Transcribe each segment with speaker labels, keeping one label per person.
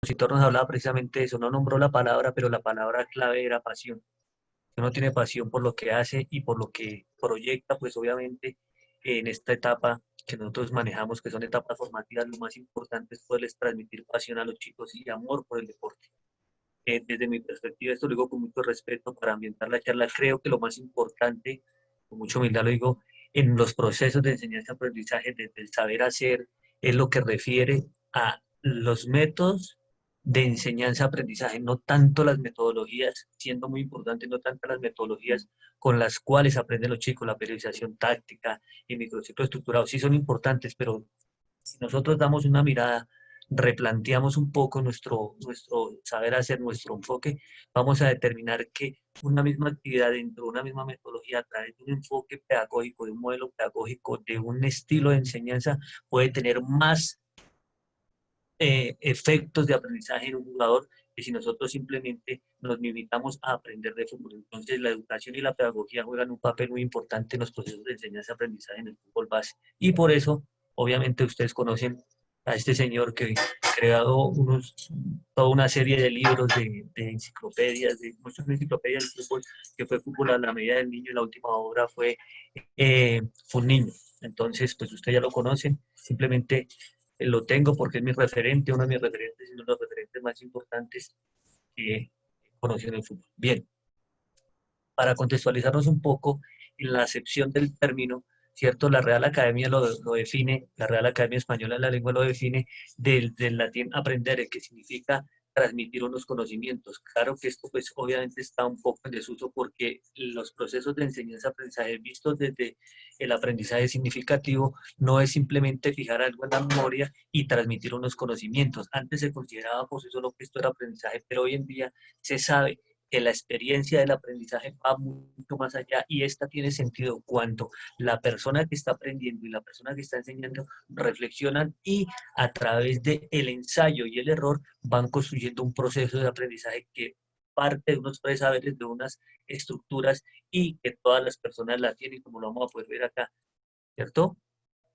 Speaker 1: expositor nos hablaba precisamente de eso, no nombró la palabra, pero la palabra clave era pasión. Si uno tiene pasión por lo que hace y por lo que proyecta, pues obviamente en esta etapa que nosotros manejamos, que son etapas formativas, lo más importante es poderles transmitir pasión a los chicos y amor por el deporte. Desde mi perspectiva, esto lo digo con mucho respeto para ambientar la charla, creo que lo más importante, con mucha humildad lo digo, en los procesos de enseñanza-aprendizaje, desde el saber hacer, es lo que refiere a los métodos de enseñanza-aprendizaje, no tanto las metodologías, siendo muy importante, no tanto las metodologías con las cuales aprenden los chicos, la periodización táctica y microciclo estructurado, sí son importantes, pero si nosotros damos una mirada, replanteamos un poco nuestro saber hacer, nuestro enfoque, vamos a determinar que una misma actividad dentro de una misma metodología, a través de un enfoque pedagógico, de un modelo pedagógico, de un estilo de enseñanza, puede tener más efectos de aprendizaje en un jugador que si nosotros simplemente nos limitamos a aprender de fútbol. Entonces, la educación y la pedagogía juegan un papel muy importante en los procesos de enseñanza-aprendizaje en el fútbol base. Y por eso, obviamente, ustedes conocen a este señor que ha creado toda una serie de libros, de enciclopedias, de muchas enciclopedias del fútbol, que fue Fútbol a la medida del niño, y la última obra fue un niño. Entonces, pues ustedes ya lo conocen, simplemente lo tengo porque es mi referente, uno de mis referentes y uno de los referentes más importantes que he conocido en el fútbol. Bien, para contextualizarnos un poco, en la acepción del término, ¿cierto? La Real Academia lo define, la Real Academia Española de la Lengua lo define del latín aprender, que significa transmitir unos conocimientos. Claro que esto pues obviamente está un poco en desuso porque los procesos de enseñanza-aprendizaje vistos desde el aprendizaje significativo no es simplemente fijar algo en la memoria y transmitir unos conocimientos. Antes se consideraba pues eso lo que esto era aprendizaje, pero hoy en día se sabe que la experiencia del aprendizaje va mucho más allá y esta tiene sentido cuando la persona que está aprendiendo y la persona que está enseñando reflexionan y a través del ensayo y el error van construyendo un proceso de aprendizaje que parte de unos presaberes, de unas estructuras y que todas las personas la tienen, como lo vamos a poder ver acá, ¿cierto?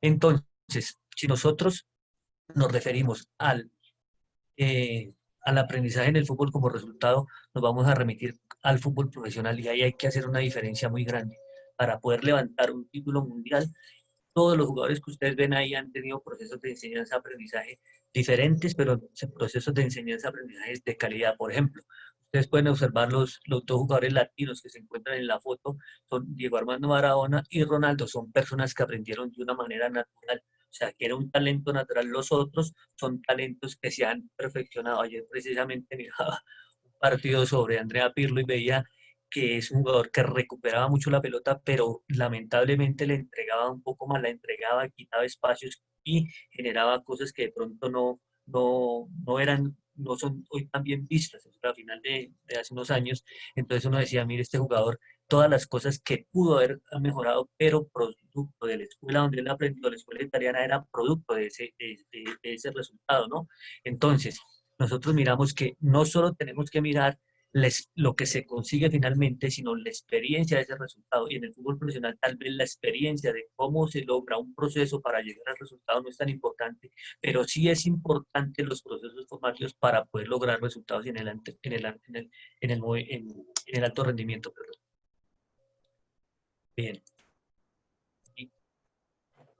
Speaker 1: Entonces, si nosotros nos referimos al aprendizaje en el fútbol como resultado, nos vamos a remitir al fútbol profesional y ahí hay que hacer una diferencia muy grande. Para poder levantar un título mundial, todos los jugadores que ustedes ven ahí han tenido procesos de enseñanza-aprendizaje diferentes, pero procesos de enseñanza-aprendizaje de calidad. Por ejemplo, ustedes pueden observar los dos jugadores latinos que se encuentran en la foto, son Diego Armando Maradona y Ronaldo, son personas que aprendieron de una manera natural. O sea, que era un talento natural. Los otros son talentos que se han perfeccionado. Ayer precisamente miraba un partido sobre Andrea Pirlo y veía que es un jugador que recuperaba mucho la pelota, pero lamentablemente le entregaba un poco más, la entregaba, quitaba espacios y generaba cosas que de pronto no eran, no son hoy tan bien vistas. Eso era a final de hace unos años. Entonces uno decía, mire, este jugador, todas las cosas que pudo haber mejorado, pero producto de la escuela donde él aprendió, la escuela italiana, era producto de ese resultado, ¿no? Entonces, nosotros miramos que no solo tenemos que mirar lo que se consigue finalmente, sino la experiencia de ese resultado. Y en el fútbol profesional tal vez la experiencia de cómo se logra un proceso para llegar al resultado no es tan importante, pero sí es importante los procesos formativos para poder lograr resultados en el alto rendimiento. Perdón. Bien, y,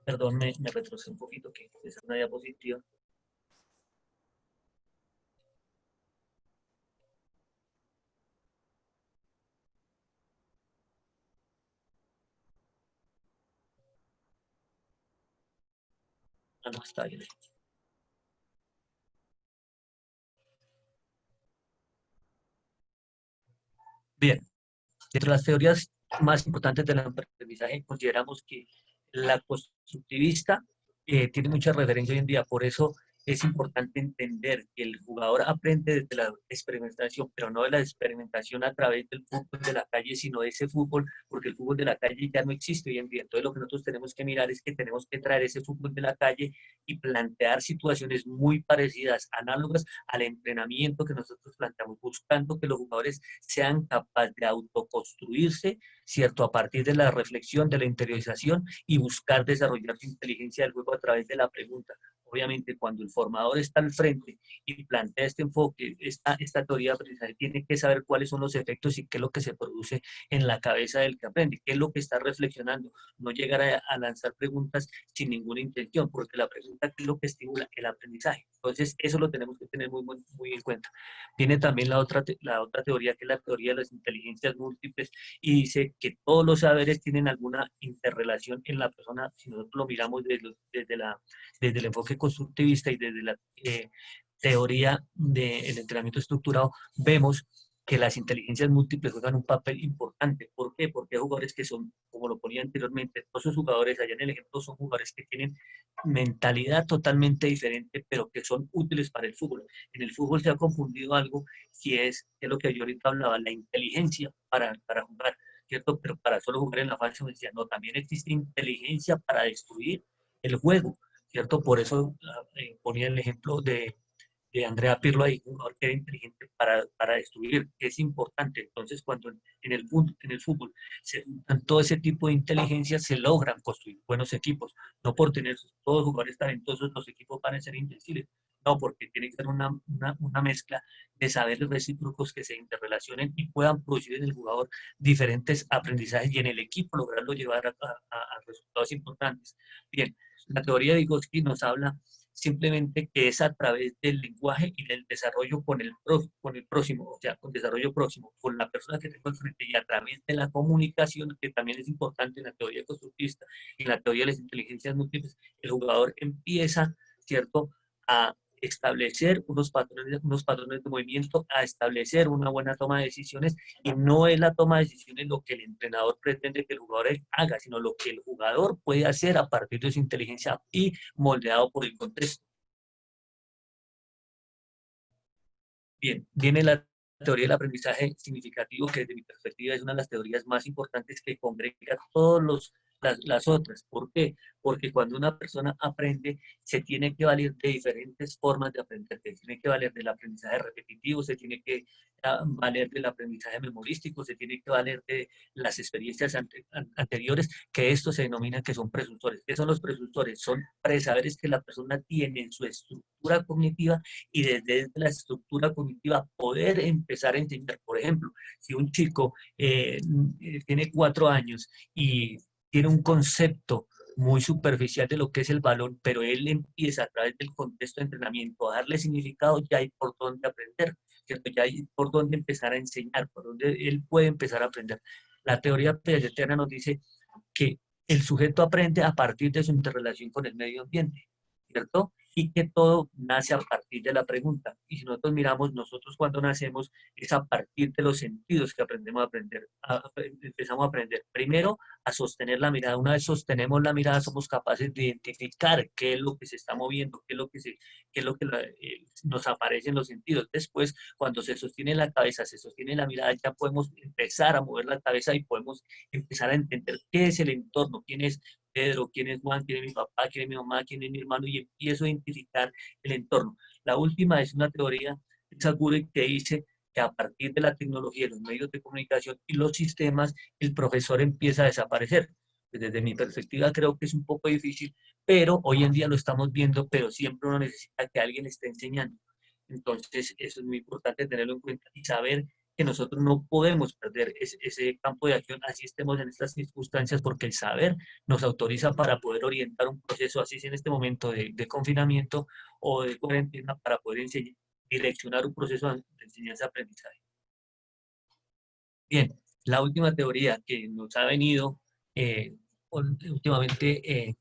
Speaker 1: perdón, me retrocedí un poquito, que esa es una diapositiva. Ah, no, está bien. Bien, dentro de las teorías más importantes del aprendizaje, consideramos que la constructivista tiene mucha referencia hoy en día, por eso es importante entender que el jugador aprende desde la experimentación, pero no de la experimentación a través del fútbol de la calle, sino de ese fútbol, porque el fútbol de la calle ya no existe hoy en día. Entonces lo que nosotros tenemos que mirar es que tenemos que traer ese fútbol de la calle y plantear situaciones muy parecidas, análogas al entrenamiento que nosotros planteamos, buscando que los jugadores sean capaces de autoconstruirse, ¿cierto? A partir de la reflexión, de la interiorización y buscar desarrollar su inteligencia del juego a través de la pregunta. obviamente cuando el formador está al frente y plantea este enfoque, esta teoría de aprendizaje, tiene que saber cuáles son los efectos y qué es lo que se produce en la cabeza del que aprende, qué es lo que está reflexionando, no llegar a lanzar preguntas sin ninguna intención, porque la pregunta es lo que estimula el aprendizaje. Entonces, eso lo tenemos que tener muy en cuenta. Viene también la otra teoría, que es la teoría de las inteligencias múltiples, y dice que todos los saberes tienen alguna interrelación en la persona, si nosotros lo miramos desde el enfoque constructivista y desde la teoría del entrenamiento estructurado, vemos que las inteligencias múltiples juegan un papel importante. ¿Por qué? Porque hay jugadores que son, como lo ponía anteriormente, todos esos jugadores, allá en el ejemplo, son jugadores que tienen mentalidad totalmente diferente, pero que son útiles para el fútbol. En el fútbol se ha confundido algo, si es lo que yo ahorita hablaba, la inteligencia para jugar, ¿cierto? Pero para solo jugar en la fase decía, no, también existe inteligencia para destruir el juego, ¿cierto? Por eso ponía el ejemplo de Andrea Pirlo ahí, un jugador que era inteligente para destruir, que es importante. Entonces, cuando en el fútbol se juntan todo ese tipo de inteligencia, se logran construir buenos equipos. No por tener todos jugadores talentosos, los equipos van a ser invencibles. No, porque tiene que ser una mezcla de saberes recíprocos que se interrelacionen y puedan producir en el jugador diferentes aprendizajes y en el equipo lograrlo llevar a resultados importantes. Bien, la teoría de Vygotsky nos habla simplemente que es a través del lenguaje y del desarrollo con el próximo, o sea, con desarrollo próximo, con la persona que tengo enfrente y a través de la comunicación, que también es importante en la teoría constructivista y en la teoría de las inteligencias múltiples, el jugador empieza, ¿cierto?, a establecer unos patrones de movimiento, a establecer una buena toma de decisiones, y no es la toma de decisiones lo que el entrenador pretende que el jugador haga, sino lo que el jugador puede hacer a partir de su inteligencia y moldeado por el contexto. Bien, viene la teoría del aprendizaje significativo, que desde mi perspectiva es una de las teorías más importantes que congrega todas las otras. ¿Por qué? Porque cuando una persona aprende, se tiene que valer de diferentes formas de aprender. Se tiene que valer del aprendizaje repetitivo, se tiene que valer del aprendizaje memorístico, se tiene que valer de las experiencias anteriores, que esto se denomina que son presuntores. ¿Qué son los presuntores? Son presaberes que la persona tiene en su estructura cognitiva, y desde la estructura cognitiva poder empezar a enseñar. Por ejemplo, si un chico tiene 4 años y tiene un concepto muy superficial de lo que es el balón, pero él empieza a través del contexto de entrenamiento a darle significado, ya hay por dónde aprender, ¿cierto? Ya hay por dónde empezar a enseñar, por dónde él puede empezar a aprender. La teoría piagetana nos dice que el sujeto aprende a partir de su interrelación con el medio ambiente, ¿cierto? Y que todo nace a partir de la pregunta. Y si nosotros miramos, nosotros cuando nacemos es a partir de los sentidos que aprendemos a aprender. Empezamos a aprender primero a sostener la mirada. Una vez sostenemos la mirada, somos capaces de identificar qué es lo que se está moviendo, qué es lo que nos aparece en los sentidos. Después, cuando se sostiene la cabeza, se sostiene la mirada, ya podemos empezar a mover la cabeza y podemos empezar a entender qué es el entorno, quién es Pedro, quién es Juan, quién es mi papá, quién es mi mamá, quién es mi hermano, y empiezo a identificar el entorno. La última es una teoría de Saguri que dice que a partir de la tecnología, los medios de comunicación y los sistemas, el profesor empieza a desaparecer. Pues desde mi perspectiva creo que es un poco difícil, pero hoy en día lo estamos viendo, pero siempre uno necesita que alguien esté enseñando. Entonces, eso es muy importante tenerlo en cuenta y saber que nosotros no podemos perder ese campo de acción, así estemos en estas circunstancias, porque el saber nos autoriza para poder orientar un proceso, así es en este momento de confinamiento o de cuarentena, para poder enseñar, direccionar un proceso de enseñanza-aprendizaje. Bien, la última teoría que nos ha venido últimamente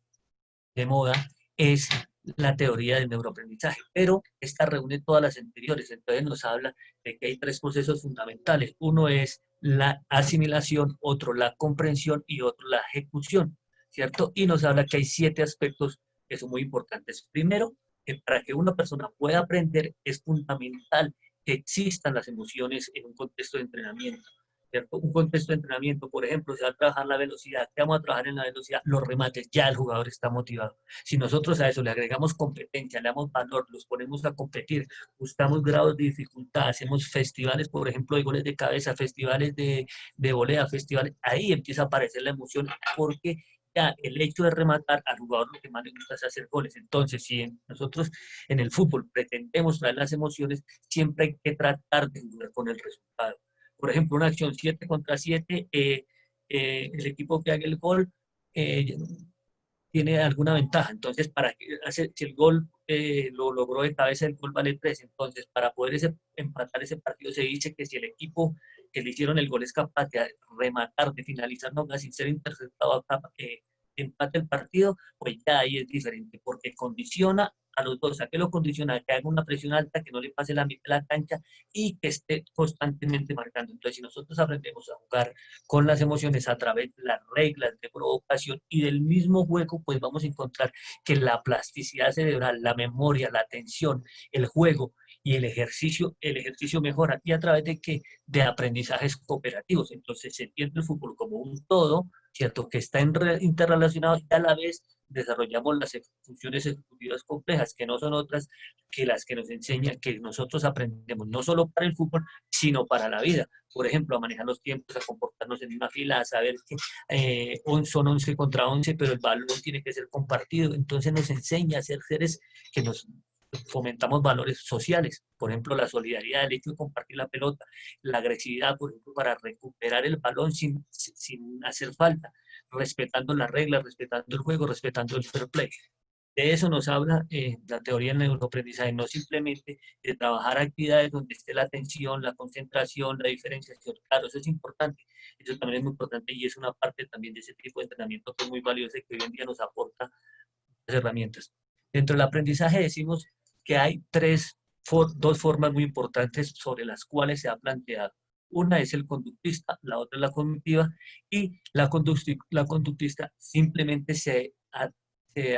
Speaker 1: de moda es la teoría del neuroaprendizaje, pero esta reúne todas las anteriores. Entonces nos habla de que hay tres procesos fundamentales. Uno es la asimilación, otro la comprensión y otro la ejecución, ¿cierto? Y nos habla que hay 7 aspectos que son muy importantes. Primero, que para que una persona pueda aprender es fundamental que existan las emociones en un contexto de entrenamiento, ¿cierto? Un contexto de entrenamiento, por ejemplo, se va a trabajar la velocidad, ¿qué vamos a trabajar en la velocidad? Los remates, ya el jugador está motivado. Si nosotros a eso le agregamos competencia, le damos valor, los ponemos a competir, buscamos grados de dificultad, hacemos festivales, por ejemplo, de goles de cabeza, festivales de volea, festivales, ahí empieza a aparecer la emoción, porque ya el hecho de rematar al jugador lo que más le gusta es hacer goles. Entonces, si nosotros en el fútbol pretendemos traer las emociones, siempre hay que tratar de jugar con el resultado. Por ejemplo, una acción 7 contra 7, el equipo que haga el gol eh, tiene alguna ventaja. Entonces, si el gol lo logró de cabeza, el gol vale 3. Entonces, para poder empatar ese partido, se dice que si el equipo que le hicieron el gol es capaz de rematar, de finalizar, no, sin ser interceptado, empate el partido, pues ya ahí es diferente, porque condiciona a los dos. ¿A qué lo condiciona? Que haga una presión alta, que no le pase la mitad de la cancha y que esté constantemente marcando. Entonces, si nosotros aprendemos a jugar con las emociones a través de las reglas de provocación y del mismo juego, pues vamos a encontrar que la plasticidad cerebral, la memoria, la atención, el juego y el ejercicio mejora. ¿Y a través de qué? De aprendizajes cooperativos. Entonces se entiende el fútbol como un todo, ¿cierto? Que está interrelacionado y a la vez desarrollamos las funciones ejecutivas complejas, que no son otras que las que nos enseñan, que nosotros aprendemos no solo para el fútbol, sino para la vida. Por ejemplo, a manejar los tiempos, a comportarnos en una fila, a saber que son 11 contra 11, pero el balón tiene que ser compartido. Entonces nos enseña a ser seres que nos fomentamos valores sociales, por ejemplo, la solidaridad, el hecho de compartir la pelota, la agresividad, por ejemplo, para recuperar el balón sin hacer falta, respetando las reglas, respetando el juego, respetando el fair play. De eso nos habla la teoría del neuroaprendizaje, no simplemente de trabajar actividades donde esté la atención, la concentración, la diferenciación. Claro, eso es importante, eso también es muy importante y es una parte también de ese tipo de entrenamiento que es muy valioso y que hoy en día nos aporta las herramientas. Dentro del aprendizaje decimos que hay dos formas muy importantes sobre las cuales se ha planteado. Una es el conductista, la otra es la cognitiva, y la conductista simplemente se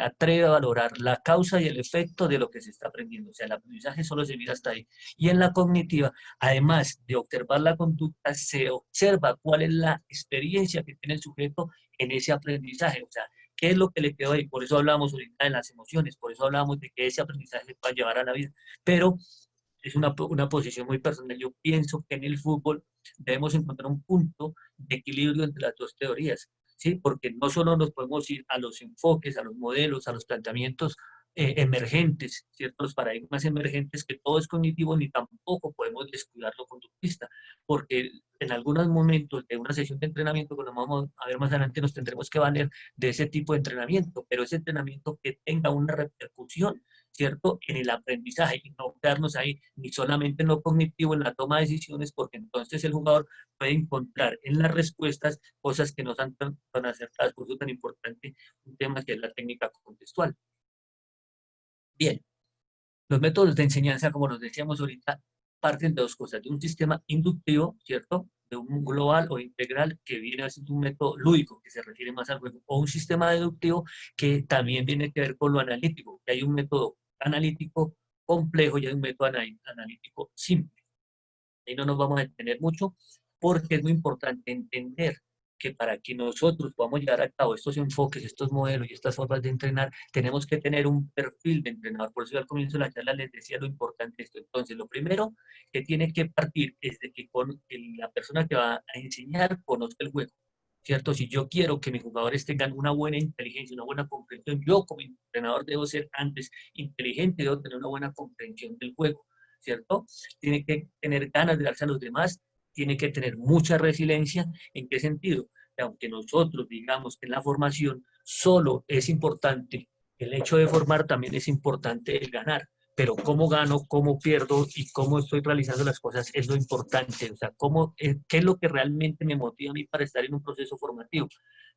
Speaker 1: atreve a valorar la causa y el efecto de lo que se está aprendiendo. O sea, el aprendizaje solo se mira hasta ahí. Y en la cognitiva, además de observar la conducta, se observa cuál es la experiencia que tiene el sujeto en ese aprendizaje. O sea, ¿qué es lo que le quedó ahí? Por eso hablamos ahorita de las emociones, por eso hablamos de que ese aprendizaje se pueda llevar a la vida. Pero es una posición muy personal. Yo pienso que en el fútbol debemos encontrar un punto de equilibrio entre las dos teorías, ¿sí? Porque no solo nos podemos ir a los enfoques, a los modelos, a los planteamientos emergentes, ciertos paradigmas emergentes, que todo es cognitivo, ni tampoco podemos descuidar lo conductista, porque en algunos momentos de una sesión de entrenamiento, como vamos a ver más adelante, nos tendremos que valer de ese tipo de entrenamiento, pero ese entrenamiento que tenga una repercusión, ¿cierto? En el aprendizaje y no quedarnos ahí ni solamente en lo cognitivo, en la toma de decisiones, porque entonces el jugador puede encontrar en las respuestas cosas que no son tan acertadas. Por eso es tan importante un tema que es la técnica contextual. Bien, los métodos de enseñanza, como nos decíamos ahorita, parten de dos cosas, de un sistema inductivo, ¿cierto? De un global o integral que viene a ser un método lúdico, que se refiere más al juego, o un sistema deductivo que también viene que ver con lo analítico, que hay un método analítico complejo y hay un método analítico simple. Ahí no nos vamos a detener mucho porque es muy importante entender que para que nosotros podamos llevar a cabo estos enfoques, estos modelos y estas formas de entrenar, tenemos que tener un perfil de entrenador. Por eso yo al comienzo de la charla les decía lo importante de esto. Entonces, lo primero que tiene que partir es de que la persona que va a enseñar conozca el juego, ¿cierto? Si yo quiero que mis jugadores tengan una buena inteligencia, una buena comprensión, yo como entrenador debo ser antes inteligente, debo tener una buena comprensión del juego, ¿cierto? Tiene que tener ganas de darse a los demás, tiene que tener mucha resiliencia. ¿En qué sentido? Aunque nosotros digamos que en la formación solo es importante el hecho de formar, también es importante el ganar. Pero cómo gano, cómo pierdo y cómo estoy realizando las cosas es lo importante. O sea, qué es lo que realmente me motiva a mí para estar en un proceso formativo,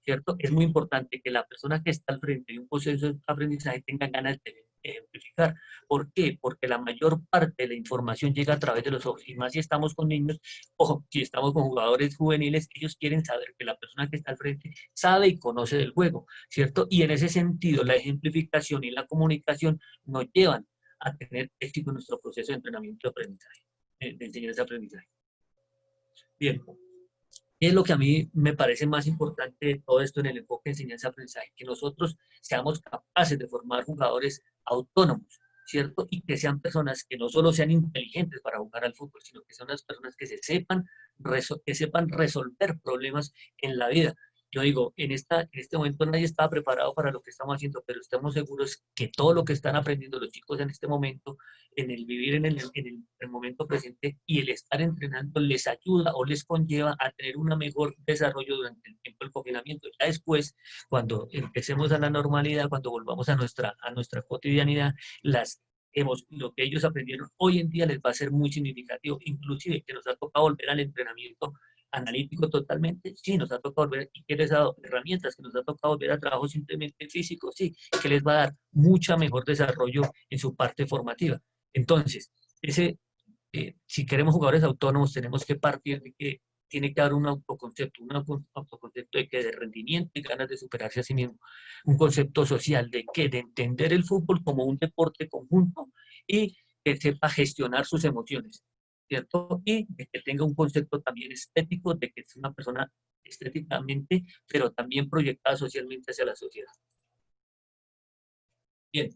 Speaker 1: ¿cierto? Es muy importante que la persona que está al frente de un proceso de aprendizaje tenga ganas de ejemplificar. ¿Por qué? Porque la mayor parte de la información llega a través de los ojos. Y más si estamos con niños, o si estamos con jugadores juveniles, ellos quieren saber que la persona que está al frente sabe y conoce del juego, ¿cierto? Y en ese sentido, la ejemplificación y la comunicación nos llevan a tener éxito en nuestro proceso de entrenamiento de aprendizaje, de enseñanza-aprendizaje. Bien, ¿qué es lo que a mí me parece más importante de todo esto en el enfoque de enseñanza-aprendizaje? Que nosotros seamos capaces de formar jugadores autónomos, ¿cierto? Y que sean personas que no solo sean inteligentes para jugar al fútbol, sino que sean unas personas que sepan resolver problemas en la vida. yo digo, en este momento nadie estaba preparado para lo que estamos haciendo, pero estamos seguros que todo lo que están aprendiendo los chicos en este momento, en el vivir el momento presente y el estar entrenando, les ayuda o les conlleva a tener un mejor desarrollo durante el tiempo del confinamiento. Ya después, cuando empecemos a la normalidad, cuando volvamos a nuestra cotidianidad, lo que ellos aprendieron hoy en día les va a ser muy significativo, inclusive que nos ha tocado volver al entrenamiento analítico totalmente, sí, nos ha tocado volver, y que les ha dado herramientas, que nos ha tocado volver a trabajo simplemente físico, sí, que les va a dar mucha mejor desarrollo en su parte formativa. Entonces, si queremos jugadores autónomos, tenemos que partir de que tiene que haber un autoconcepto de que de rendimiento y ganas de superarse a sí mismo, un concepto social de que de entender el fútbol como un deporte conjunto y que sepa gestionar sus emociones, ¿cierto? Y de que tenga un concepto también estético, de que es una persona estéticamente, pero también proyectada socialmente hacia la sociedad. Bien,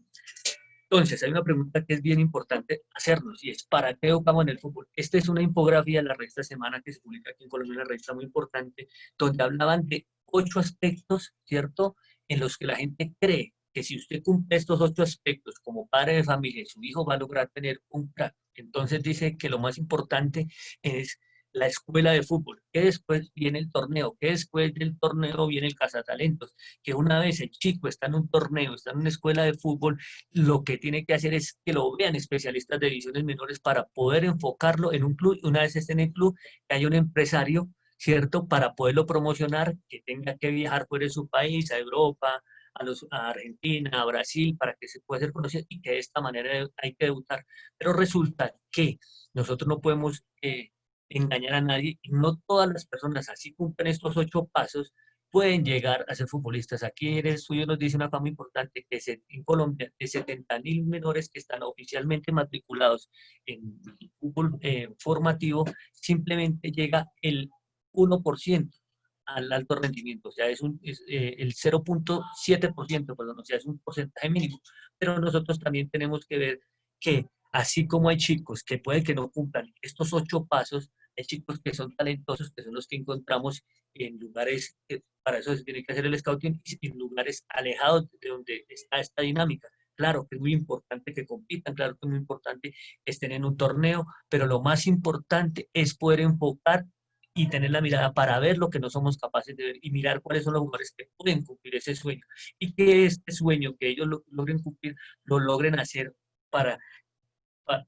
Speaker 1: entonces, hay una pregunta que es bien importante hacernos y es, ¿para qué educamos en el fútbol? Esta es una infografía de la revista Semana que se publica aquí en Colombia, una revista muy importante, donde hablaban de 8 aspectos, ¿cierto?, en los que la gente cree que si usted cumple estos 8 aspectos como padre de familia, su hijo va a lograr tener un crack. Entonces dice que lo más importante es la escuela de fútbol, que después viene el torneo, que después del torneo viene el cazatalentos, que una vez el chico está en un torneo, está en una escuela de fútbol, lo que tiene que hacer es que lo vean especialistas de divisiones menores para poder enfocarlo en un club, y una vez esté en el club, que haya un empresario, ¿cierto?, para poderlo promocionar, que tenga que viajar fuera de su país, a Europa, a Argentina, a Brasil, para que se pueda ser conocido y que de esta manera hay que debutar. Pero resulta que nosotros no podemos engañar a nadie y no todas las personas así cumplen estos 8 pasos pueden llegar a ser futbolistas. Aquí en el estudio nos dice una cosa muy importante, que en Colombia, de 70.000 menores que están oficialmente matriculados en fútbol formativo, simplemente llega el 1% al alto rendimiento, o sea, el 0,7%, perdón, o sea, es un porcentaje mínimo. Pero nosotros también tenemos que ver que así como hay chicos que pueden que no cumplan estos 8 pasos, hay chicos que son talentosos, que son los que encontramos en lugares, para eso se tiene que hacer el scouting, en lugares alejados de donde está esta dinámica. Claro que es muy importante que compitan, claro que es muy importante que estén en un torneo, pero lo más importante es poder enfocar y tener la mirada para ver lo que no somos capaces de ver y mirar cuáles son los jugadores que pueden cumplir ese sueño y que este sueño que ellos logren cumplir, lo logren hacer para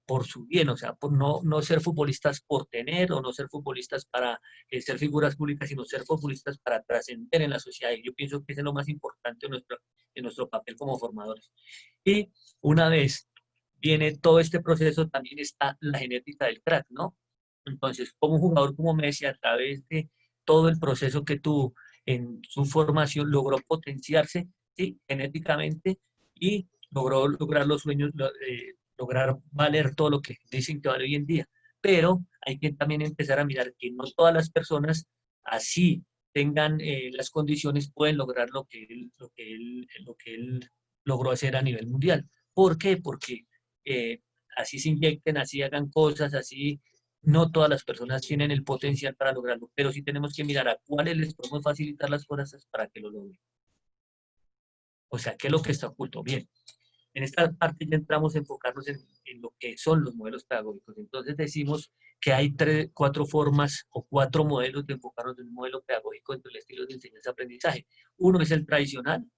Speaker 1: por su bien, o sea, por no ser futbolistas por tener o no ser futbolistas para ser figuras públicas, sino ser futbolistas para trascender en la sociedad. Y yo pienso que ese es lo más importante de nuestro papel como formadores. Y una vez viene todo este proceso, también está la genética del crack, ¿no? Entonces, como un jugador como Messi, a través de todo el proceso que tuvo en su formación, logró potenciarse, ¿sí?, genéticamente y logró lograr los sueños, lograr valer todo lo que dicen que vale hoy en día. Pero hay que también empezar a mirar que no todas las personas así tengan las condiciones, pueden lograr lo que él logró hacer a nivel mundial. ¿Por qué? Porque eh, así se inyecten, así hagan cosas, así no todas las personas tienen el potencial para lograrlo, pero sí tenemos que mirar a cuáles les podemos facilitar las cosas para que lo logren. O sea, ¿qué es lo que está oculto? Bien, en esta parte ya entramos a enfocarnos en lo que son los modelos pedagógicos. Entonces decimos que hay 4 formas o 4 modelos de enfocarnos en un modelo pedagógico dentro del estilo de enseñanza-aprendizaje. Uno es el tradicional,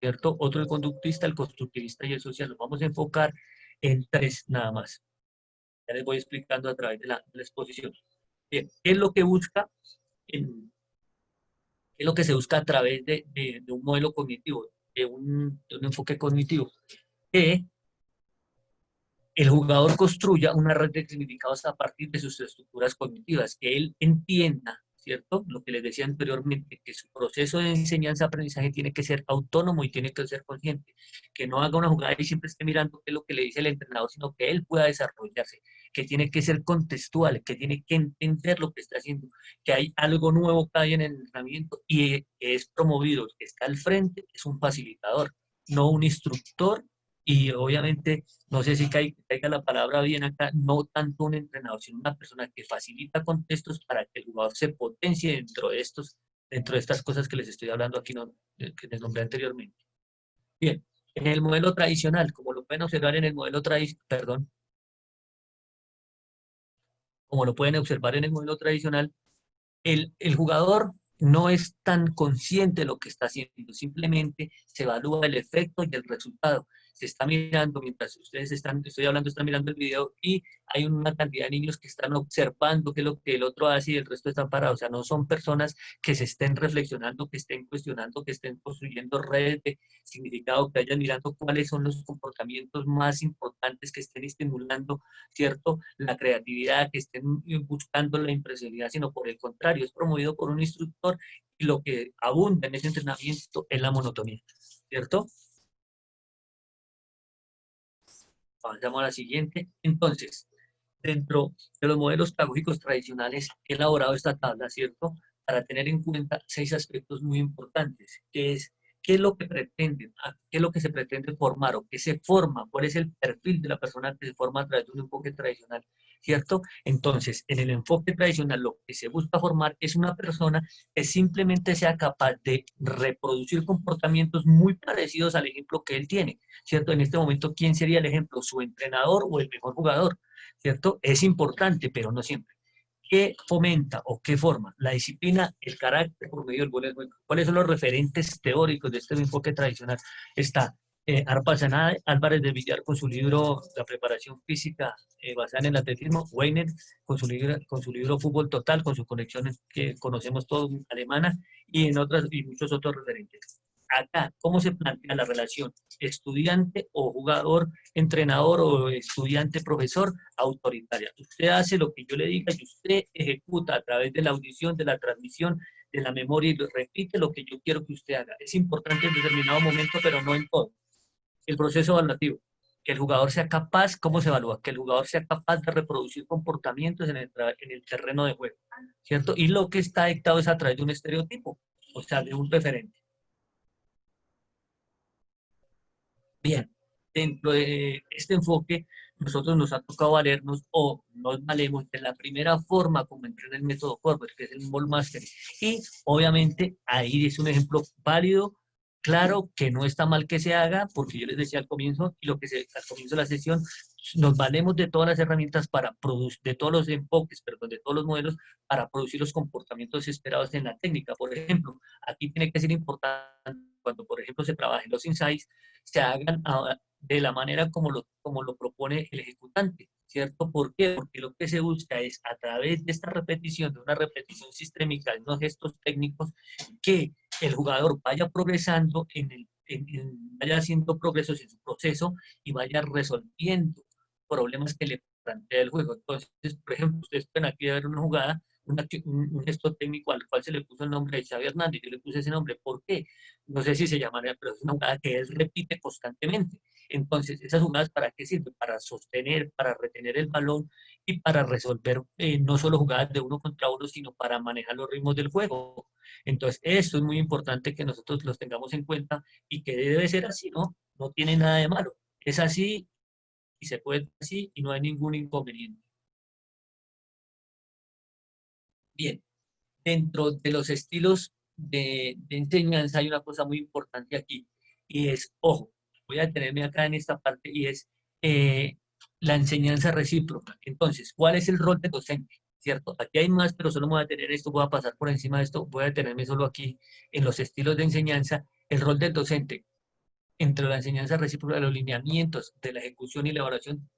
Speaker 1: ¿cierto? Otro el conductista, el constructivista y el social. Nos vamos a enfocar en 3 nada más. Ya les voy explicando a través de la exposición. Bien, ¿qué es lo que busca? ¿Qué es lo que se busca a través de un modelo cognitivo, de un enfoque cognitivo? Que el jugador construya una red de significados a partir de sus estructuras cognitivas, que él entienda, ¿cierto? Lo que les decía anteriormente, que su proceso de enseñanza-aprendizaje tiene que ser autónomo y tiene que ser consciente, que no haga una jugada y siempre esté mirando qué es lo que le dice el entrenador, sino que él pueda desarrollarse, que tiene que ser contextual, que tiene que entender lo que está haciendo, que hay algo nuevo que hay en el entrenamiento y que es promovido, el que está al frente es un facilitador, no un instructor y obviamente no sé si caiga la palabra bien acá, no tanto un entrenador, sino una persona que facilita contextos para que el jugador se potencie dentro de estos dentro de estas cosas que les estoy hablando aquí, que les nombré anteriormente. Bien, en el modelo tradicional, como lo pueden observar en el modelo perdón, como lo pueden observar en el modelo tradicional, el jugador no es tan consciente de lo que está haciendo, simplemente se evalúa el efecto y el resultado. Se está mirando, mientras ustedes estoy hablando, están mirando el video y hay una cantidad de niños que están observando qué es lo que el otro hace y el resto están parados. O sea, no son personas que se estén reflexionando, que estén cuestionando, que estén construyendo redes de significado, que vayan mirando cuáles son los comportamientos más importantes que estén estimulando, ¿cierto? La creatividad, que estén buscando la impresionidad, sino por el contrario, es promovido por un instructor y lo que abunda en ese entrenamiento es la monotonía, ¿cierto? Pasamos a la siguiente. Entonces, dentro de los modelos pedagógicos tradicionales, he elaborado esta tabla, ¿cierto? Para tener en cuenta 6 aspectos muy importantes, que es qué es lo que pretenden, qué es lo que se pretende formar o qué se forma, cuál es el perfil de la persona que se forma a través de un enfoque tradicional, ¿cierto? Entonces, en el enfoque tradicional lo que se busca formar es una persona que simplemente sea capaz de reproducir comportamientos muy parecidos al ejemplo que él tiene, ¿cierto? En este momento, ¿quién sería el ejemplo? ¿Su entrenador o el mejor jugador? ¿Cierto? Es importante, pero no siempre. ¿Qué fomenta o qué forma? La disciplina, el carácter por medio del buen juego. ¿Cuáles son los referentes teóricos de este enfoque tradicional? Está Arpazanada Álvarez de Villar con su libro La preparación física basada en el atletismo, Weiner con su libro Fútbol Total, con sus conexiones que conocemos todos, alemana, y en otras y muchos otros referentes. Acá, ¿cómo se plantea la relación estudiante o jugador, entrenador o estudiante, profesor? Autoritaria. Usted hace lo que yo le diga y usted ejecuta a través de la audición, de la transmisión, de la memoria y repite lo que yo quiero que usted haga. Es importante en determinado momento, pero no en todo. El proceso evaluativo. Que el jugador sea capaz, ¿cómo se evalúa? Que el jugador sea capaz de reproducir comportamientos en el terreno de juego, ¿cierto? Y lo que está dictado es a través de un estereotipo, o sea, de un referente. Bien, dentro de este enfoque, nosotros nos ha tocado valernos o nos valemos de la primera forma como entrena el método Corbett, que es el Ball Mastery. Y obviamente ahí es un ejemplo válido, claro, que no está mal que se haga, porque yo les decía al comienzo, y lo que al comienzo de la sesión, nos valemos de todas las herramientas para producir, de todos los enfoques, perdón, de todos los modelos, para producir los comportamientos esperados en la técnica. Por ejemplo, aquí tiene que ser importante cuando, por ejemplo, se trabajen los insights, se hagan de la manera como lo propone el ejecutante, ¿cierto? ¿Por qué? Porque lo que se busca es, a través de esta repetición, de una repetición sistémica, de unos gestos técnicos, que el jugador vaya progresando vaya haciendo progresos en su proceso y vaya resolviendo problemas que le plantea el juego. Entonces, por ejemplo, ustedes pueden aquí ver una jugada, un gesto técnico al cual se le puso el nombre de Xavi Hernández. Yo le puse ese nombre. ¿Por qué? No sé si se llamaría, pero es una jugada que él repite constantemente. Entonces, ¿esas jugadas para qué sirven? Para sostener, para retener el balón y para resolver no solo jugadas de uno contra uno, sino para manejar los ritmos del juego. Entonces, esto es muy importante que nosotros los tengamos en cuenta y que debe ser así, ¿no? No tiene nada de malo. Es así y se puede hacer así y no hay ningún inconveniente. Bien, dentro de los estilos de enseñanza hay una cosa muy importante aquí y es, ojo, voy a detenerme acá en esta parte y es eh, la enseñanza recíproca. Entonces, ¿cuál es el rol del docente? ¿Cierto? Aquí hay más, pero solo me voy a detener esto, voy a pasar por encima de esto, voy a detenerme solo aquí en los estilos de enseñanza. El rol del docente entre la enseñanza recíproca, los lineamientos de la ejecución y la evaluación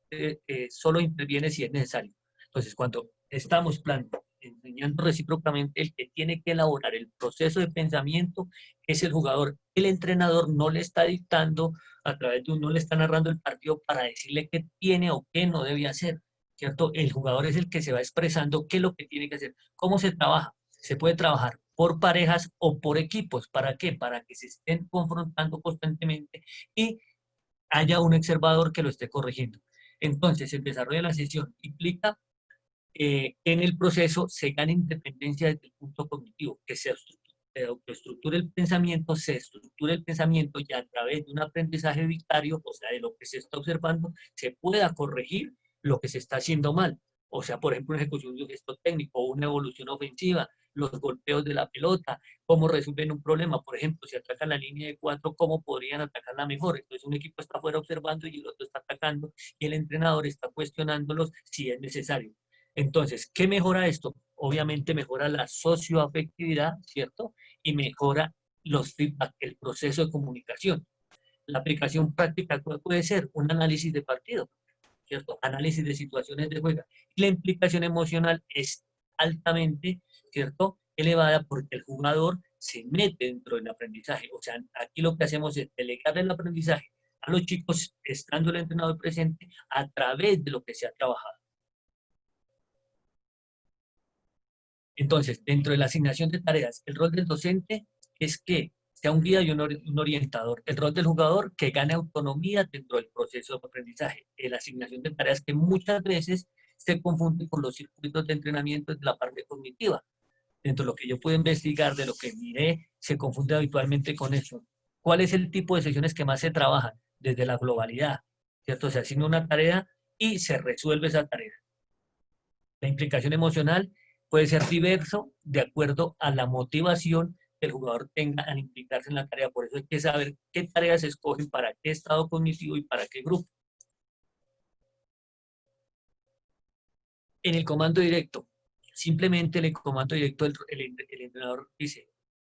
Speaker 1: solo interviene si es necesario. Entonces, cuando estamos enseñando recíprocamente, el que tiene que elaborar el proceso de pensamiento es el jugador. El entrenador no le está dictando a través de no le está narrando el partido para decirle qué tiene o qué no debe hacer, ¿cierto? El jugador es el que se va expresando qué es lo que tiene que hacer. ¿Cómo se trabaja? Se puede trabajar por parejas o por equipos. ¿Para qué? Para que se estén confrontando constantemente y haya un observador que lo esté corrigiendo. Entonces, el desarrollo de la sesión implica en el proceso se gana independencia desde el punto cognitivo, que se autoestructure el pensamiento, se estructure el pensamiento y a través de un aprendizaje vicario, o sea, de lo que se está observando, se pueda corregir lo que se está haciendo mal. O sea, por ejemplo, una ejecución de un gesto técnico o una evolución ofensiva, los golpeos de la pelota, cómo resuelven un problema. Por ejemplo, si atacan la línea de 4, ¿cómo podrían atacarla mejor? Entonces un equipo está afuera observando y el otro está atacando y el entrenador está cuestionándolos si es necesario. Entonces, ¿qué mejora esto? Obviamente mejora la socioafectividad, ¿cierto? Y mejora los feedback, el proceso de comunicación. La aplicación práctica puede ser un análisis de partido, ¿cierto? Análisis de situaciones de juego. Y la implicación emocional es altamente, ¿cierto? Elevada porque el jugador se mete dentro del aprendizaje. O sea, aquí lo que hacemos es delegar el aprendizaje a los chicos, estando el entrenador presente, a través de lo que se ha trabajado. Entonces, dentro de la asignación de tareas, el rol del docente es que sea un guía y un orientador. El rol del jugador, que gane autonomía dentro del proceso de aprendizaje. La asignación de tareas que muchas veces se confunde con los circuitos de entrenamiento de la parte cognitiva. Dentro de lo que yo puedo investigar, de lo que miré, se confunde habitualmente con eso. ¿Cuál es el tipo de sesiones que más se trabajan? Desde la globalidad, ¿cierto? Se asigna una tarea y se resuelve esa tarea. La implicación emocional puede ser diverso de acuerdo a la motivación que el jugador tenga al implicarse en la tarea. Por eso hay que saber qué tareas se escogen para qué estado cognitivo y para qué grupo. En el comando directo, simplemente en el comando directo el entrenador dice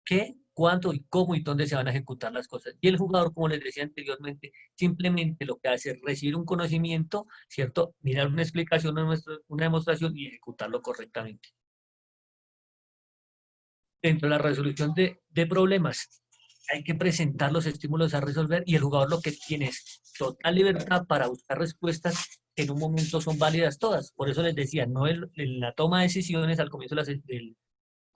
Speaker 1: qué, cuándo y cómo y dónde se van a ejecutar las cosas. Y el jugador, como les decía anteriormente, simplemente lo que hace es recibir un conocimiento, ¿cierto? Mirar una explicación, una demostración y ejecutarlo correctamente. Dentro de la resolución de problemas, hay que presentar los estímulos a resolver y el jugador lo que tiene es total libertad para buscar respuestas que en un momento son válidas todas. Por eso les decía, no en la toma de decisiones al comienzo de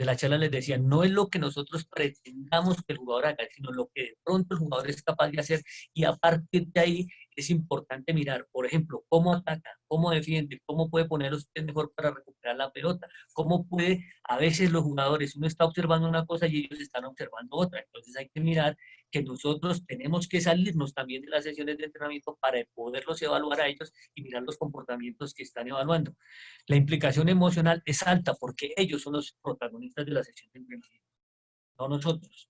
Speaker 1: la charla les decía, no es lo que nosotros pretendamos que el jugador haga, sino lo que de pronto el jugador es capaz de hacer y a partir de ahí es importante mirar, por ejemplo, cómo ataca, cómo defiende, cómo puede poner los pies mejor para recuperar la pelota, cómo puede, a veces los jugadores, uno está observando una cosa y ellos están observando otra, entonces hay que mirar que nosotros tenemos que salirnos también de las sesiones de entrenamiento para poderlos evaluar a ellos y mirar los comportamientos que están evaluando. La implicación emocional es alta porque ellos son los protagonistas de la sesión de entrenamiento, no nosotros.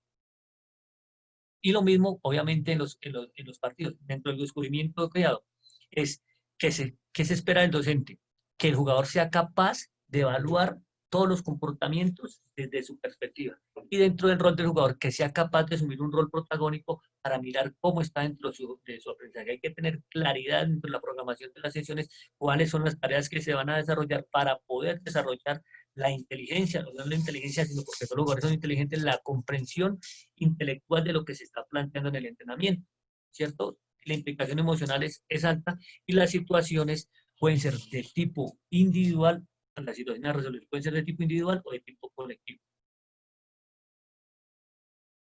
Speaker 1: Y lo mismo, obviamente, en los partidos. Dentro del descubrimiento creado, es que se espera del docente, que el jugador sea capaz de evaluar todos los comportamientos desde su perspectiva. Y dentro del rol del jugador, que sea capaz de asumir un rol protagónico para mirar cómo está dentro de su aprendizaje. Hay que tener claridad dentro de la programación de las sesiones, cuáles son las tareas que se van a desarrollar para poder desarrollar la inteligencia, no la inteligencia, sino porque todos los jugadores son inteligentes, la comprensión intelectual de lo que se está planteando en el entrenamiento, ¿cierto? La implicación emocional es alta y las situaciones pueden ser de tipo individual, las situaciones de resolución pueden ser de tipo individual o de tipo colectivo.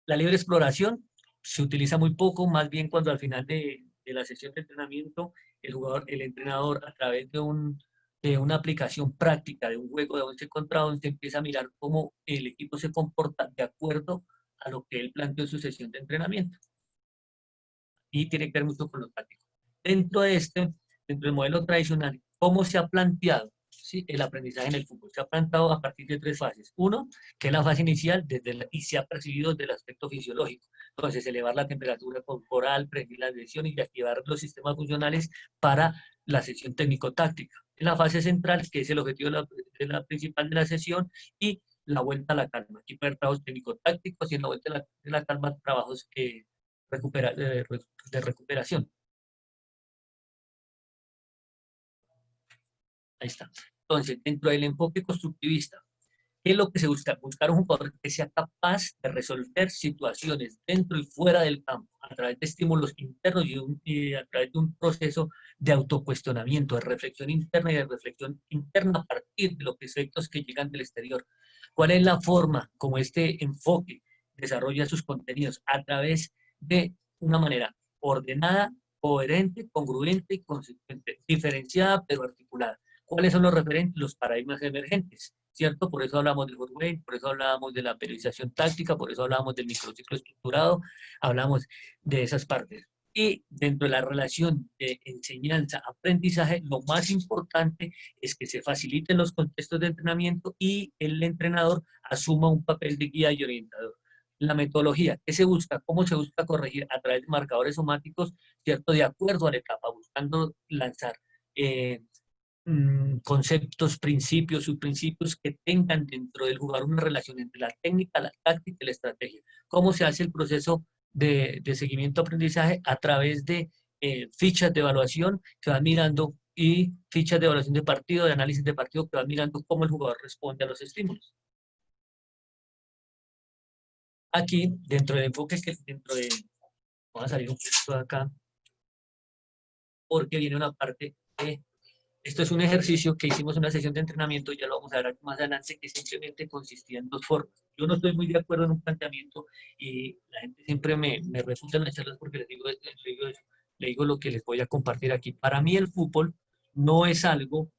Speaker 1: La libre exploración se utiliza muy poco, más bien cuando al final de la sesión de entrenamiento, el entrenador a través de una aplicación práctica, de un juego de 11 contra 11, empieza a mirar cómo el equipo se comporta de acuerdo a lo que él planteó en su sesión de entrenamiento. Y tiene que ver mucho con lo táctico. Dentro del modelo tradicional, ¿cómo se ha planteado, ¿sí?, el aprendizaje en el fútbol? Se ha planteado a partir de tres fases. Uno, que es la fase inicial, y se ha percibido desde el aspecto fisiológico. Entonces, elevar la temperatura corporal, prevenir las lesiones y activar los sistemas funcionales para la sesión técnico-táctica. En la fase central, que es el objetivo de la principal de la sesión, y la vuelta a la calma. Aquí puede haber trabajos técnico-tácticos y en la vuelta de la calma, trabajos de recuperación. Ahí está. Entonces, dentro del enfoque constructivista, ¿qué es lo que se busca? Buscar un jugador que sea capaz de resolver situaciones dentro y fuera del campo a través de estímulos internos y a través de un proceso de autocuestionamiento, de reflexión interna y de reflexión interna a partir de los efectos que llegan del exterior. ¿Cuál es la forma como este enfoque desarrolla sus contenidos? A través de una manera ordenada, coherente, congruente y consistente, diferenciada pero articulada. ¿Cuáles son los referentes? Los paradigmas emergentes, ¿cierto? Por eso hablamos del Hotway, por eso hablábamos de la periodización táctica, por eso hablábamos del microciclo estructurado, hablamos de esas partes. Y dentro de la relación de enseñanza-aprendizaje, lo más importante es que se faciliten los contextos de entrenamiento y el entrenador asuma un papel de guía y orientador. La metodología, ¿qué se busca? ¿Cómo se busca corregir? A través de marcadores somáticos, ¿cierto? De acuerdo a la etapa, buscando lanzar eh, conceptos, principios, subprincipios que tengan dentro del jugador una relación entre la técnica, la táctica y la estrategia. ¿Cómo se hace el proceso de seguimiento-aprendizaje? A través de fichas de evaluación que van mirando y fichas de evaluación de partido, de análisis de partido que van mirando cómo el jugador responde a los estímulos. Aquí, dentro del enfoque que dentro de... Vamos a salir un poquito de acá, porque viene una parte de... Esto es un ejercicio que hicimos en una sesión de entrenamiento, ya lo vamos a ver más adelante, que simplemente consistía en dos formas. Yo no estoy muy de acuerdo en un planteamiento y la gente siempre me refuta en las charlas porque les digo lo que les voy a compartir aquí. Para mí el fútbol no es algo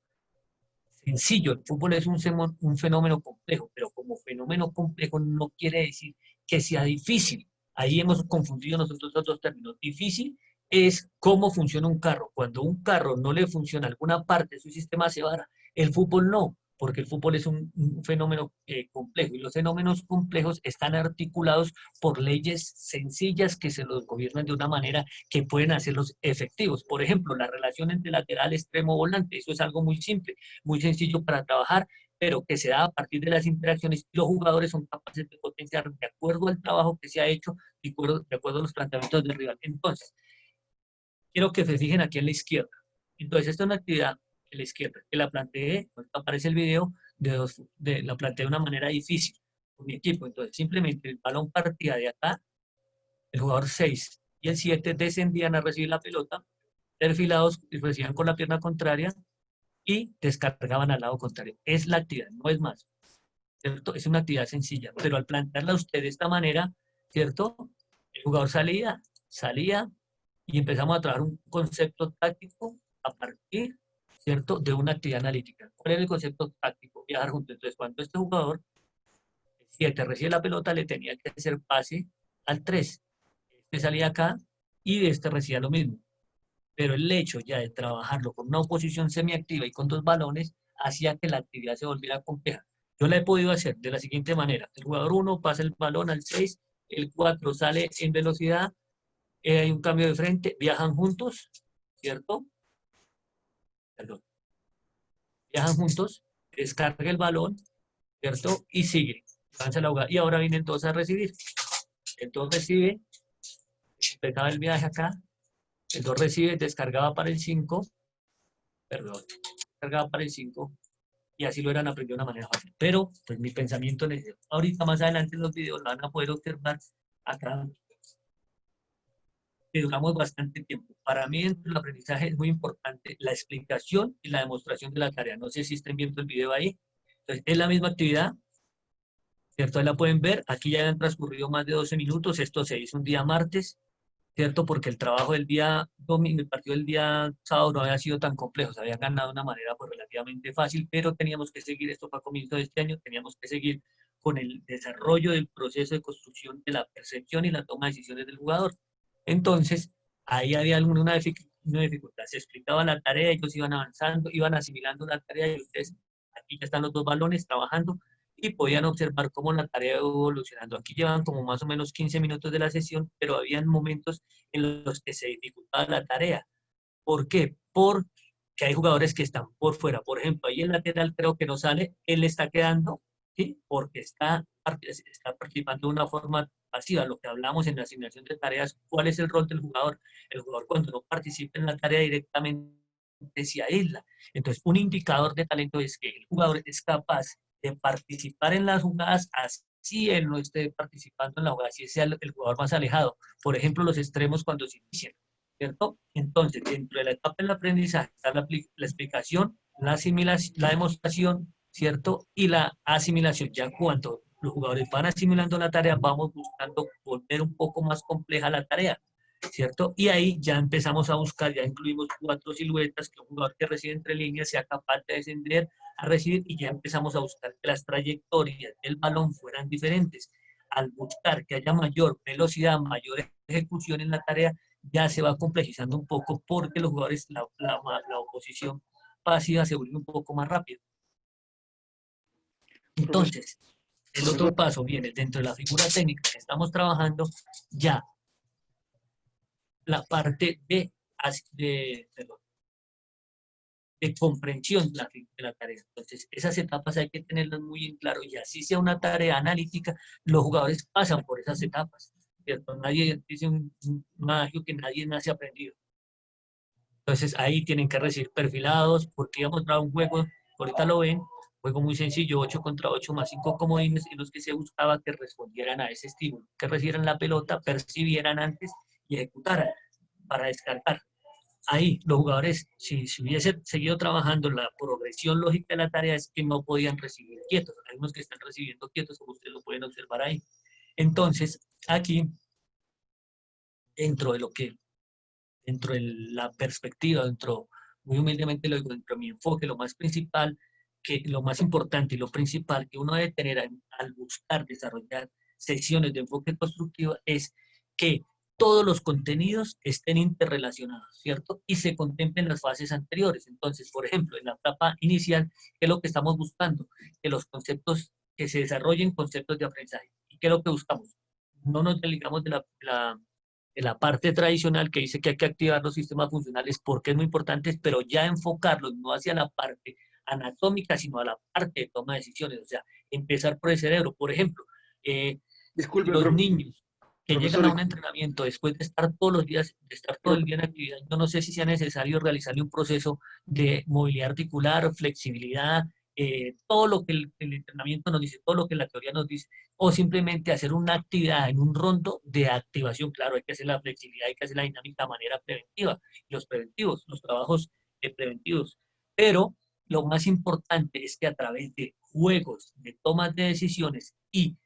Speaker 1: sencillo, el fútbol es un fenómeno complejo, pero como fenómeno complejo no quiere decir que sea difícil. Ahí hemos confundido nosotros los dos términos. Difícil es cómo funciona un carro. Cuando un carro no le funciona alguna parte de su sistema se vara. El fútbol no, porque el fútbol es un fenómeno complejo y los fenómenos complejos están articulados por leyes sencillas que se los gobiernan de una manera que pueden hacerlos efectivos. Por ejemplo, la relación entre lateral, extremo, volante, eso es algo muy simple, muy sencillo para trabajar, pero que se da a partir de las interacciones y los jugadores son capaces de potenciar de acuerdo al trabajo que se ha hecho, de acuerdo a los planteamientos del rival. Entonces, quiero que se fijen aquí en la izquierda. Entonces, esta es una actividad en la izquierda, que la planteé, aparece el video, la planteé de una manera difícil con mi equipo. Entonces, simplemente el balón partía de acá, el jugador 6 y el 7 descendían a recibir la pelota, perfilados y recibían con la pierna contraria y descargaban al lado contrario. Es la actividad, no es más, ¿cierto? Es una actividad sencilla, pero al plantearla usted de esta manera, ¿cierto? El jugador salía y empezamos a trabajar un concepto táctico a partir, ¿cierto? De una actividad analítica. ¿Cuál es el concepto táctico? Viajar juntos. Entonces, cuando este jugador, el 7, recibe la pelota, le tenía que hacer pase al 3. Este salía acá y este recibía lo mismo. Pero el hecho ya de trabajarlo con una oposición semiactiva y con dos balones hacía que la actividad se volviera compleja. Yo la he podido hacer de la siguiente manera. El jugador 1 pasa el balón al 6, el 4 sale en velocidad, hay un cambio de frente, viajan juntos, ¿cierto? Perdón. Viajan juntos, descarga el balón, ¿cierto? Y sigue. Avanza la jugada. Y ahora vienen todos a recibir. El 2 recibe, empezaba el viaje acá, el 2 recibe, descargaba para el 5, perdón, descargaba para el 5, y así lo eran aprendido de una manera fácil. Pero, pues mi pensamiento en eso. Ahorita más adelante en los videos lo van a poder observar acá, que duramos bastante tiempo. Para mí, dentro del aprendizaje es muy importante la explicación y la demostración de la tarea. No sé si estén viendo el video ahí. Entonces, es la misma actividad, ¿cierto? Ahí la pueden ver. Aquí ya han transcurrido más de 12 minutos. Esto se hizo un día martes, ¿cierto? Porque el trabajo del día domingo, el partido del día sábado no había sido tan complejo, se había ganado de una manera pues, relativamente fácil, pero teníamos que seguir, esto fue a comienzo de este año, teníamos que seguir con el desarrollo del proceso de construcción de la percepción y la toma de decisiones del jugador. Entonces, ahí había una dificultad, se explicaba la tarea, ellos iban avanzando, iban asimilando la tarea y ustedes, aquí ya están los dos balones trabajando, y podían observar cómo la tarea iba evolucionando. Aquí llevan como más o menos 15 minutos de la sesión, pero habían momentos en los que se dificultaba la tarea. ¿Por qué? Porque hay jugadores que están por fuera. Por ejemplo, ahí el lateral creo que no sale, él está quedando, ¿sí? Porque está participando de una forma pasiva. Lo que hablamos en la asignación de tareas, ¿cuál es el rol del jugador? El jugador cuando no participa en la tarea directamente se aísla. Entonces, un indicador de talento es que el jugador es capaz de participar en las jugadas así él no esté participando en la jugada, así sea el jugador más alejado. Por ejemplo, los extremos cuando se inician, ¿cierto? Entonces, dentro de la etapa del aprendizaje está la explicación, la asimilación, la demostración, ¿cierto? Y la asimilación. Ya cuando los jugadores van asimilando la tarea, vamos buscando volver un poco más compleja la tarea, ¿cierto? Y ahí ya empezamos a buscar, ya incluimos 4 siluetas, que un jugador que recibe entre líneas sea capaz de descender a recibir, y ya empezamos a buscar que las trayectorias del balón fueran diferentes. Al buscar que haya mayor velocidad, mayor ejecución en la tarea, ya se va complejizando un poco porque los jugadores, la oposición pasiva se vuelve un poco más rápido.
Speaker 2: Profesor,
Speaker 1: Entonces, el
Speaker 2: profesor,
Speaker 1: otro paso viene dentro de la figura técnica que estamos trabajando, ya la parte perdón, de comprensión de la tarea. Entonces, esas etapas hay que tenerlas muy en claro y así sea una tarea analítica, los jugadores pasan por esas etapas, ¿cierto? Nadie dice un adagio que nadie nace aprendido. Entonces, ahí tienen que recibir perfilados, porque íbamos a mostrar un juego, ahorita lo ven, juego muy sencillo, 8 contra 8 más 5 comodines, en los que se buscaba que respondieran a ese estímulo, que recibieran la pelota, percibieran antes y ejecutaran para descartar. Ahí los jugadores, si hubiese seguido trabajando la progresión lógica de la tarea, es que no podían recibir quietos. Hay unos que están recibiendo quietos, como ustedes lo pueden observar ahí. Entonces, aquí, dentro de lo que, dentro de la perspectiva, muy humildemente lo digo, dentro de mi enfoque, lo más principal, lo más importante y lo principal que uno debe tener al buscar desarrollar sesiones de enfoque constructivo es que todos los contenidos estén interrelacionados, ¿cierto? Y se contemplen las fases anteriores. Entonces, por ejemplo, en la etapa inicial, ¿qué es lo que estamos buscando? Que los conceptos, que se desarrollen conceptos de aprendizaje. ¿Y qué es lo que buscamos? No nos desligamos de la parte tradicional que dice que hay que activar los sistemas funcionales porque es muy importante, pero ya enfocarlos no hacia la parte anatómica, sino a la parte de toma de decisiones. O sea, empezar por el cerebro. Por ejemplo, eh,
Speaker 2: disculpe,
Speaker 1: los niños que llegan
Speaker 2: profesor,
Speaker 1: a un entrenamiento después de estar todos los días, de estar todo el día en actividad, yo no sé si sea necesario realizarle un proceso de movilidad articular, flexibilidad, todo lo que el entrenamiento nos dice, todo lo que la teoría nos dice, o simplemente hacer una actividad en un rondo de activación. Claro, hay que hacer la flexibilidad, hay que hacer la dinámica de manera preventiva, los preventivos, los trabajos preventivos. Pero lo más importante es que a través de juegos, de tomas de decisiones y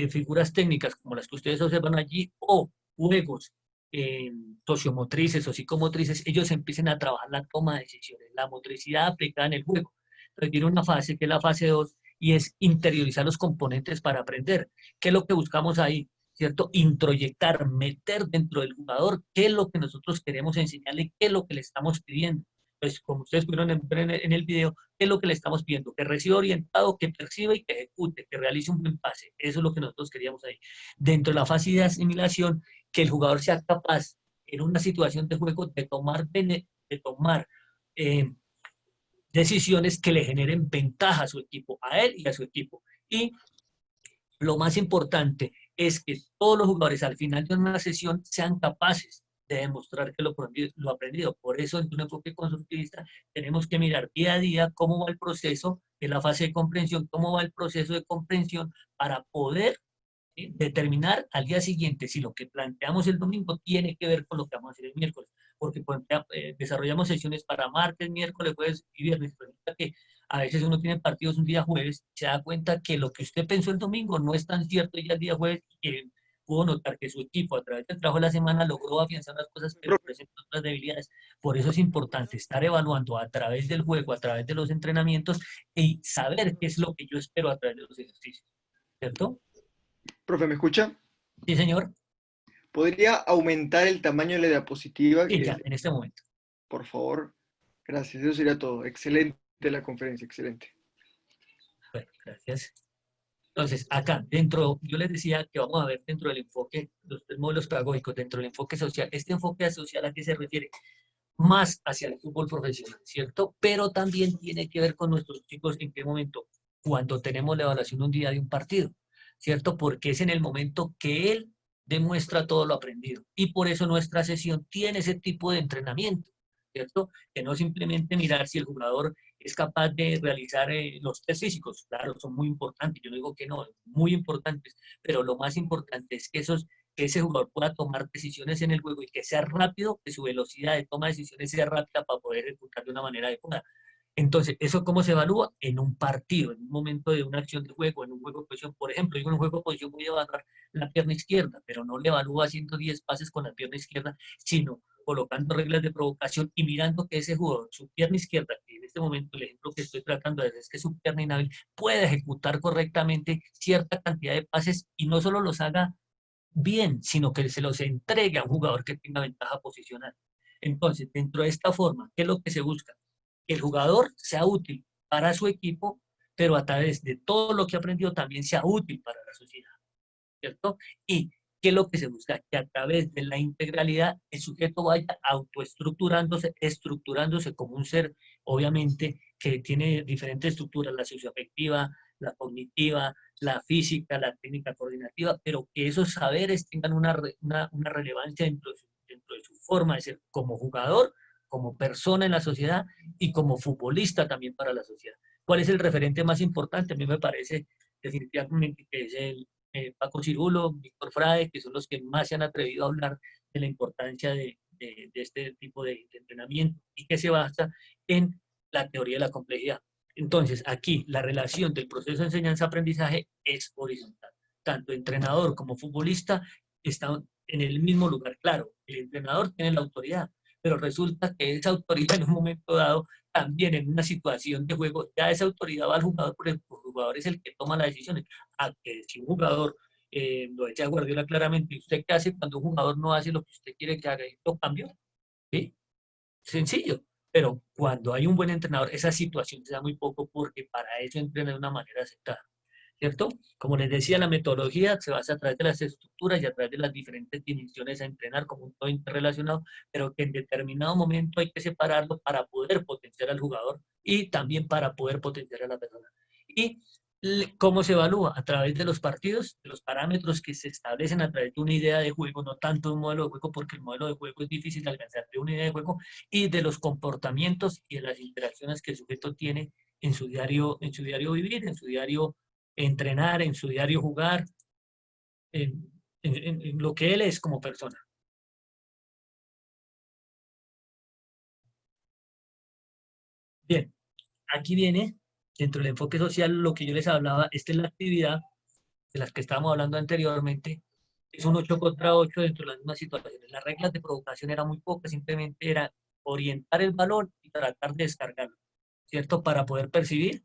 Speaker 1: figuras técnicas como las que ustedes observan allí, o juegos eh, sociomotrices o psicomotrices, ellos empiecen a trabajar la toma de decisiones, la motricidad aplicada en el juego. Entonces viene una fase que es la fase 2 y es interiorizar los componentes para aprender. ¿Qué es lo que buscamos ahí? ¿Cierto? Introyectar, meter dentro del jugador qué es lo que nosotros queremos enseñarle, qué es lo que le estamos pidiendo. Pues como ustedes pudieron ver en el video, ¿qué es lo que le estamos pidiendo? Que reciba orientado, que perciba y que ejecute, que realice un buen pase. Eso es lo que nosotros queríamos ahí. Dentro de la fase de asimilación, que el jugador sea capaz en una situación de juego de tomar eh, decisiones que le generen ventaja a su equipo, a él y a su equipo. Y lo más importante es que todos los jugadores al final de una sesión sean capaces de demostrar que lo aprendido. Por eso, en un enfoque constructivista, tenemos que mirar día a día cómo va el proceso, en la fase de comprensión, cómo va el proceso de comprensión para poder determinar al día siguiente si lo que planteamos el domingo tiene que ver con lo que vamos a hacer el miércoles. Porque pues, desarrollamos sesiones para martes, miércoles, jueves y viernes. Resulta que a veces uno tiene partidos un día jueves, se da cuenta que lo que usted pensó el domingo no es tan cierto ya el día jueves y que pudo notar que su equipo a través del trabajo de la semana logró afianzar las cosas, pero presenta otras debilidades. Por eso es importante estar evaluando a través del juego, a través de los entrenamientos y saber qué es lo que yo espero a través de los ejercicios. ¿Cierto?
Speaker 2: profe, ¿me escucha?
Speaker 1: Sí, señor.
Speaker 2: ¿Podría aumentar el tamaño de la diapositiva?
Speaker 1: Sí, ya, en este momento.
Speaker 2: Por favor. Gracias, eso sería todo. Excelente la conferencia, excelente.
Speaker 1: Bueno, gracias. Entonces, acá, yo les decía que vamos a ver dentro del enfoque, los tres modelos pedagógicos, dentro del enfoque social. Este enfoque social a qué se refiere más hacia el fútbol profesional, ¿cierto? Pero también tiene que ver con nuestros chicos en qué momento, cuando tenemos la evaluación un día de un partido, ¿cierto? Porque es en el momento que él demuestra todo lo aprendido. Y por eso nuestra sesión tiene ese tipo de entrenamiento, ¿cierto? Que no simplemente mirar si el jugador es capaz de realizar los test físicos, claro, son muy importantes, yo no digo que no, muy importantes, pero lo más importante es que ese jugador pueda tomar decisiones en el juego y que sea rápido, que su velocidad de toma de decisiones sea rápida para poder ejecutar de una manera adecuada. Entonces, ¿eso cómo se evalúa? En un partido, en un momento de una acción de juego, en un juego de posición. Por ejemplo, yo en un juego de posición voy a evaluar la pierna izquierda, pero no le evalúo haciendo 10 pases con la pierna izquierda, sino colocando reglas de provocación y mirando que ese jugador, su pierna izquierda, que en este momento el ejemplo que estoy tratando de hacer es que su pierna inhábil pueda ejecutar correctamente cierta cantidad de pases y no solo los haga bien, sino que se los entregue a un jugador que tenga ventaja posicional. Entonces, dentro de esta forma, ¿qué es lo que se busca? Que el jugador sea útil para su equipo, pero a través de todo lo que aprendió también sea útil para la sociedad, ¿cierto? Y ¿qué es lo que se busca? Que a través de la integralidad el sujeto vaya autoestructurándose, estructurándose como un ser, obviamente, que tiene diferentes estructuras, la socioafectiva, la cognitiva, la física, la técnica coordinativa, pero que esos saberes tengan una relevancia dentro de su forma de ser como jugador, como persona en la sociedad y como futbolista también para la sociedad. ¿Cuál es el referente más importante? A mí me parece definitivamente que es Paco Cirulo, Víctor Frade, que son los que más se han atrevido a hablar de la importancia de este tipo de entrenamiento y que se basa en la teoría de la complejidad. Entonces, aquí la relación del proceso de enseñanza-aprendizaje es horizontal. Tanto entrenador como futbolista están en el mismo lugar. Claro, el entrenador tiene la autoridad, pero resulta que esa autoridad en un momento dado, también en una situación de juego, ya esa autoridad va al jugador, porque el jugador es el que toma las decisiones. A que si un jugador, lo decía Guardiola claramente, ¿usted qué hace cuando un jugador no hace lo que usted quiere que haga? Lo cambio, ¿sí? Sencillo. Pero cuando hay un buen entrenador, esa situación se da muy poco porque para eso entrena de una manera aceptada, ¿cierto? Como les decía, la metodología se basa a través de las estructuras y a través de las diferentes dimensiones a entrenar como un todo interrelacionado, pero que en determinado momento hay que separarlo para poder potenciar al jugador y también para poder potenciar a la persona. ¿Y cómo se evalúa? A través de los partidos, de los parámetros que se establecen a través de una idea de juego, no tanto un modelo de juego, porque el modelo de juego es difícil de alcanzar de una idea de juego, y de los comportamientos y de las interacciones que el sujeto tiene en su diario vivir, en su diario entrenar, en su diario jugar, en lo que él es como persona. Bien, aquí viene, dentro del enfoque social, lo que yo les hablaba, esta es la actividad de las que estábamos hablando anteriormente, es un 8 contra 8 dentro de las mismas situaciones. Las reglas de provocación eran muy pocas, simplemente era orientar el balón y tratar de descargarlo, ¿cierto? Para poder percibir.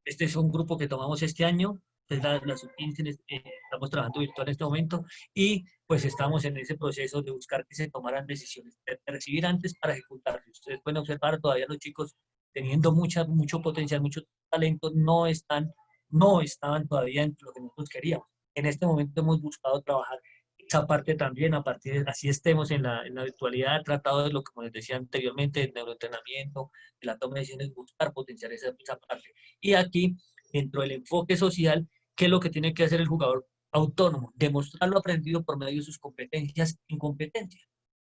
Speaker 1: Este es un grupo que tomamos este año, es la sub-15, estamos trabajando virtual en este momento y pues estamos en ese proceso de buscar que se tomaran decisiones, de percibir antes para ejecutar. Ustedes pueden observar todavía los chicos teniendo mucho potencial, mucho talento, no estaban todavía en lo que nosotros queríamos. En este momento hemos buscado trabajar esa parte también, a partir de, así estemos en la virtualidad, tratado de lo que, como les decía anteriormente, el neuroentrenamiento, de la toma de decisiones, buscar potenciar esa parte. Y aquí, dentro del enfoque social, ¿qué es lo que tiene que hacer el jugador autónomo? Demostrar lo aprendido por medio de sus competencias e incompetencias,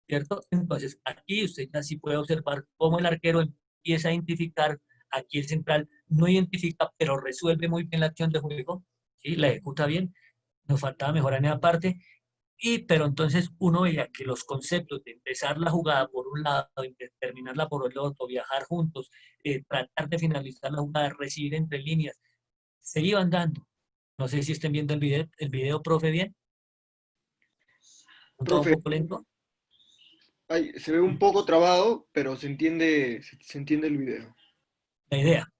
Speaker 1: ¿cierto? Entonces, aquí usted ya sí puede observar cómo el arquero empieza a identificar, aquí el central no identifica, pero resuelve muy bien la acción de juego, ¿sí? La ejecuta bien, nos faltaba mejorar en esa parte, pero entonces uno veía que los conceptos de empezar la jugada por un lado y de terminarla por el otro, viajar juntos, tratar de finalizar la jugada, recibir entre líneas, se iban dando. No sé si estén viendo el video, profe, bien, un todo un
Speaker 2: Profe,
Speaker 1: poco lento,
Speaker 2: ay, se ve un poco trabado, pero se entiende el video.
Speaker 1: la idea.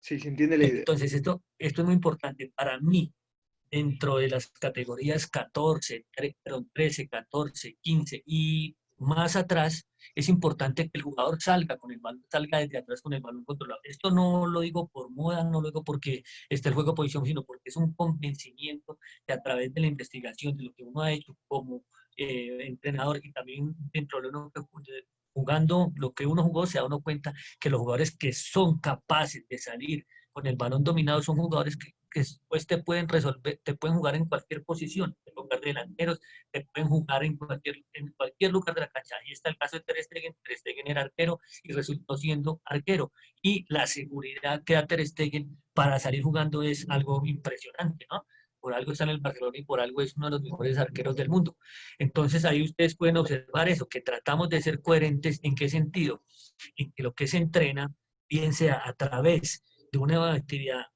Speaker 2: Sí, se entiende la idea.
Speaker 1: Entonces, esto es muy importante para mí, dentro de las categorías 14, perdón, 13, 14, 15 y más atrás, es importante que el jugador salga con el balón, salga desde atrás con el balón controlado. Esto no lo digo por moda, no lo digo porque esté el juego de posición, sino porque es un convencimiento que a través de la investigación, de lo que uno ha hecho como entrenador y también dentro de uno jugando lo que uno jugó, se da uno cuenta que los jugadores que son capaces de salir con el balón dominado son jugadores que después te pueden resolver, te pueden jugar en cualquier posición, en lugar de delanteros, te pueden jugar en cualquier lugar de la cancha. Ahí está el caso de Ter Stegen era arquero y resultó siendo arquero. Y la seguridad que da Ter Stegen para salir jugando es algo impresionante, ¿no? Por algo está en el Barcelona y por algo es uno de los mejores arqueros del mundo. Entonces ahí ustedes pueden observar eso, que tratamos de ser coherentes. ¿En qué sentido? En que lo que se entrena, bien sea a través de una actividad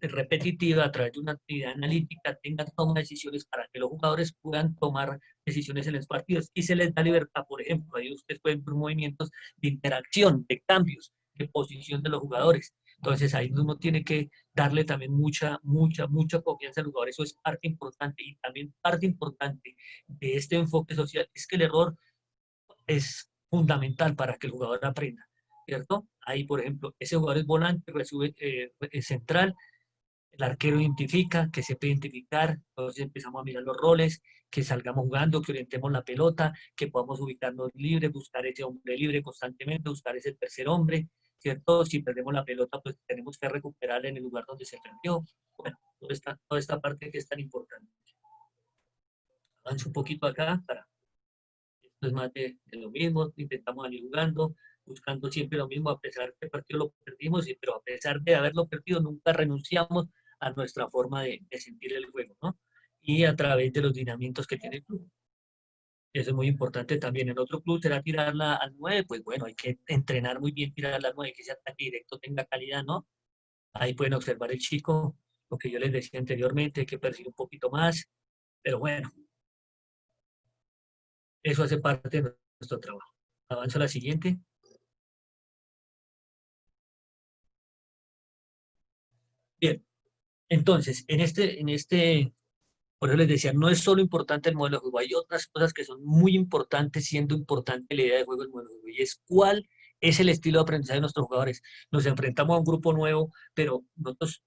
Speaker 1: repetitiva, a través de una actividad analítica, tenga toma de decisiones para que los jugadores puedan tomar decisiones en los partidos y se les da libertad. Por ejemplo, ahí ustedes pueden ver movimientos de interacción, de cambios, de posición de los jugadores. Entonces ahí uno tiene que darle también mucha confianza al jugador. Eso es parte importante. Y también parte importante de este enfoque social es que el error es fundamental para que el jugador aprenda, ¿cierto? Ahí, por ejemplo, ese jugador es volante, recibe es central, el arquero identifica, que sepa identificar, entonces empezamos a mirar los roles, que salgamos jugando, que orientemos la pelota, que podamos ubicarnos libres, buscar ese hombre libre constantemente, buscar ese tercer hombre, ¿cierto? Si perdemos la pelota, pues tenemos que recuperarla en el lugar donde se perdió. Bueno, toda esta parte que es tan importante. Avanzo un poquito acá para esto es más de lo mismo, intentamos salir jugando, buscando siempre lo mismo, a pesar que el partido lo perdimos, pero a pesar de haberlo perdido, nunca renunciamos a nuestra forma de sentir el juego, ¿no? Y a través de los lineamientos que tiene el club. Eso es muy importante también. En otro club será tirarla al 9, pues bueno, hay que entrenar muy bien, tirarla al 9, que ese ataque directo tenga calidad, ¿no? Ahí pueden observar el chico, lo que yo les decía anteriormente, hay que perseguir un poquito más, pero bueno, eso hace parte de nuestro trabajo. Avanzo a la siguiente. Bien, entonces, por eso les decía, no es solo importante el modelo de juego, hay otras cosas que son muy importantes, siendo importante la idea de juego del modelo de juego, y es cuál es el estilo de aprendizaje de nuestros jugadores. Nos enfrentamos a un grupo nuevo, pero nosotros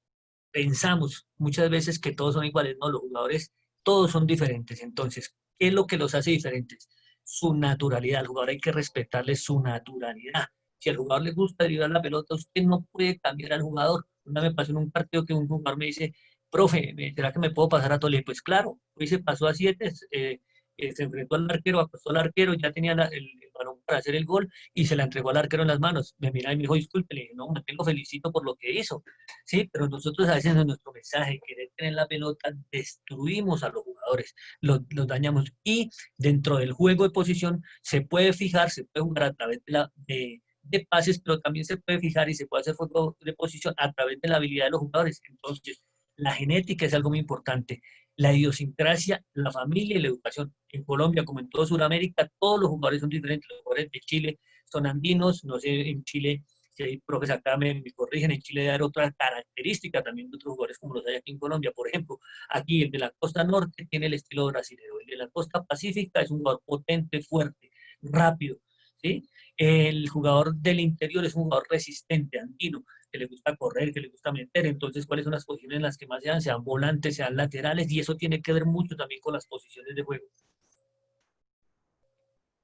Speaker 1: pensamos muchas veces que todos son iguales, no, los jugadores todos son diferentes. Entonces, ¿qué es lo que los hace diferentes? Su naturalidad. Al jugador hay que respetarle su naturalidad. Si al jugador le gusta driblar la pelota, usted no puede cambiar al jugador. Una vez me pasó en un partido que un jugador me dice, profe, ¿será que me puedo pasar a Tolé? Pues claro, hoy se pasó a 7, se enfrentó al arquero, acostó al arquero, ya tenía el balón para hacer el gol y se la entregó al arquero en las manos. Me mira y me dijo, disculpe, le dije, no, me lo felicito por lo que hizo. Sí, pero nosotros a veces en nuestro mensaje, querer tener la pelota, destruimos a los jugadores, los dañamos. Y dentro del juego de posición se puede fijar, se puede jugar a través de pases, pero también se puede fijar y se puede hacer juego de posición a través de la habilidad de los jugadores. Entonces, la genética es algo muy importante. La idiosincrasia, la familia y la educación. En Colombia, como en toda Sudamérica, todos los jugadores son diferentes. Los jugadores de Chile son andinos, no sé, en Chile si hay profes acá me corrigen, en Chile hay otra característica también de otros jugadores como los hay aquí en Colombia. Por ejemplo, aquí el de la costa norte tiene el estilo brasileño, el de la costa pacífica es un jugador potente, fuerte, rápido, ¿sí? El jugador del interior es un jugador resistente, andino, que le gusta correr, que le gusta meter. Entonces, ¿cuáles son las posiciones en las que más se dan? Sean volantes, sean laterales, y eso tiene que ver mucho también con las posiciones de juego,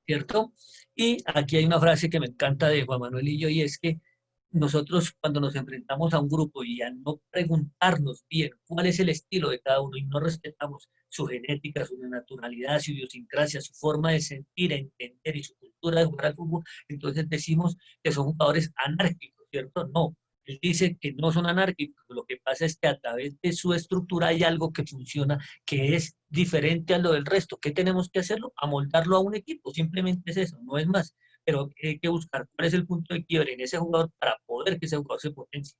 Speaker 1: ¿cierto? Y aquí hay una frase que me encanta de Juan Manuel y yo, y es que nosotros cuando nos enfrentamos a un grupo y al no preguntarnos bien cuál es el estilo de cada uno y no respetamos su genética, su naturalidad, su idiosincrasia, su forma de sentir, entender y su cultura de jugar al fútbol, entonces decimos que son jugadores anárquicos, ¿cierto? No. Él dice que no son anárquicos, lo que pasa es que a través de su estructura hay algo que funciona que es diferente a lo del resto. ¿Qué tenemos que hacerlo? Amoldarlo a un equipo, simplemente es eso, no es más. Pero hay que buscar cuál es el punto de quiebre en ese jugador para poder que ese jugador se potencie.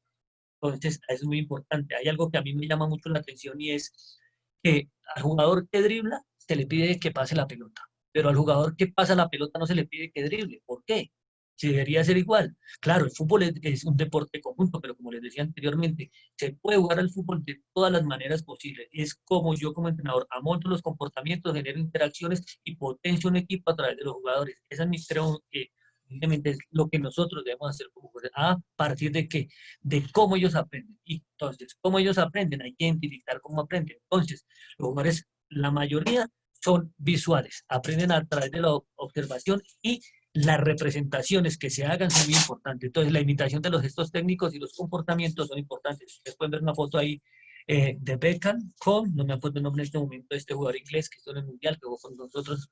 Speaker 1: Entonces, eso es muy importante. Hay algo que a mí me llama mucho la atención y es que al jugador que dribla se le pide que pase la pelota, pero al jugador que pasa la pelota no se le pide que drible. ¿Por qué? Si debería ser igual. Claro, el fútbol es un deporte conjunto, pero como les decía anteriormente, se puede jugar al fútbol de todas las maneras posibles. Es como yo como entrenador amonto los comportamientos, genero interacciones y potencio un equipo a través de los jugadores. Esa es mi creo que simplemente es lo que nosotros debemos hacer como jugadores. ¿A partir de qué? De cómo ellos aprenden. Y entonces, cómo ellos aprenden, hay que identificar cómo aprenden. Entonces, los jugadores, la mayoría son visuales, aprenden a través de la observación y las representaciones que se hagan son muy importantes. Entonces, la imitación de los gestos técnicos y los comportamientos son importantes. Ustedes pueden ver una foto ahí de Beckham con, no me acuerdo el nombre en este momento, de este jugador inglés que estuvo en el Mundial, que jugó con nosotros,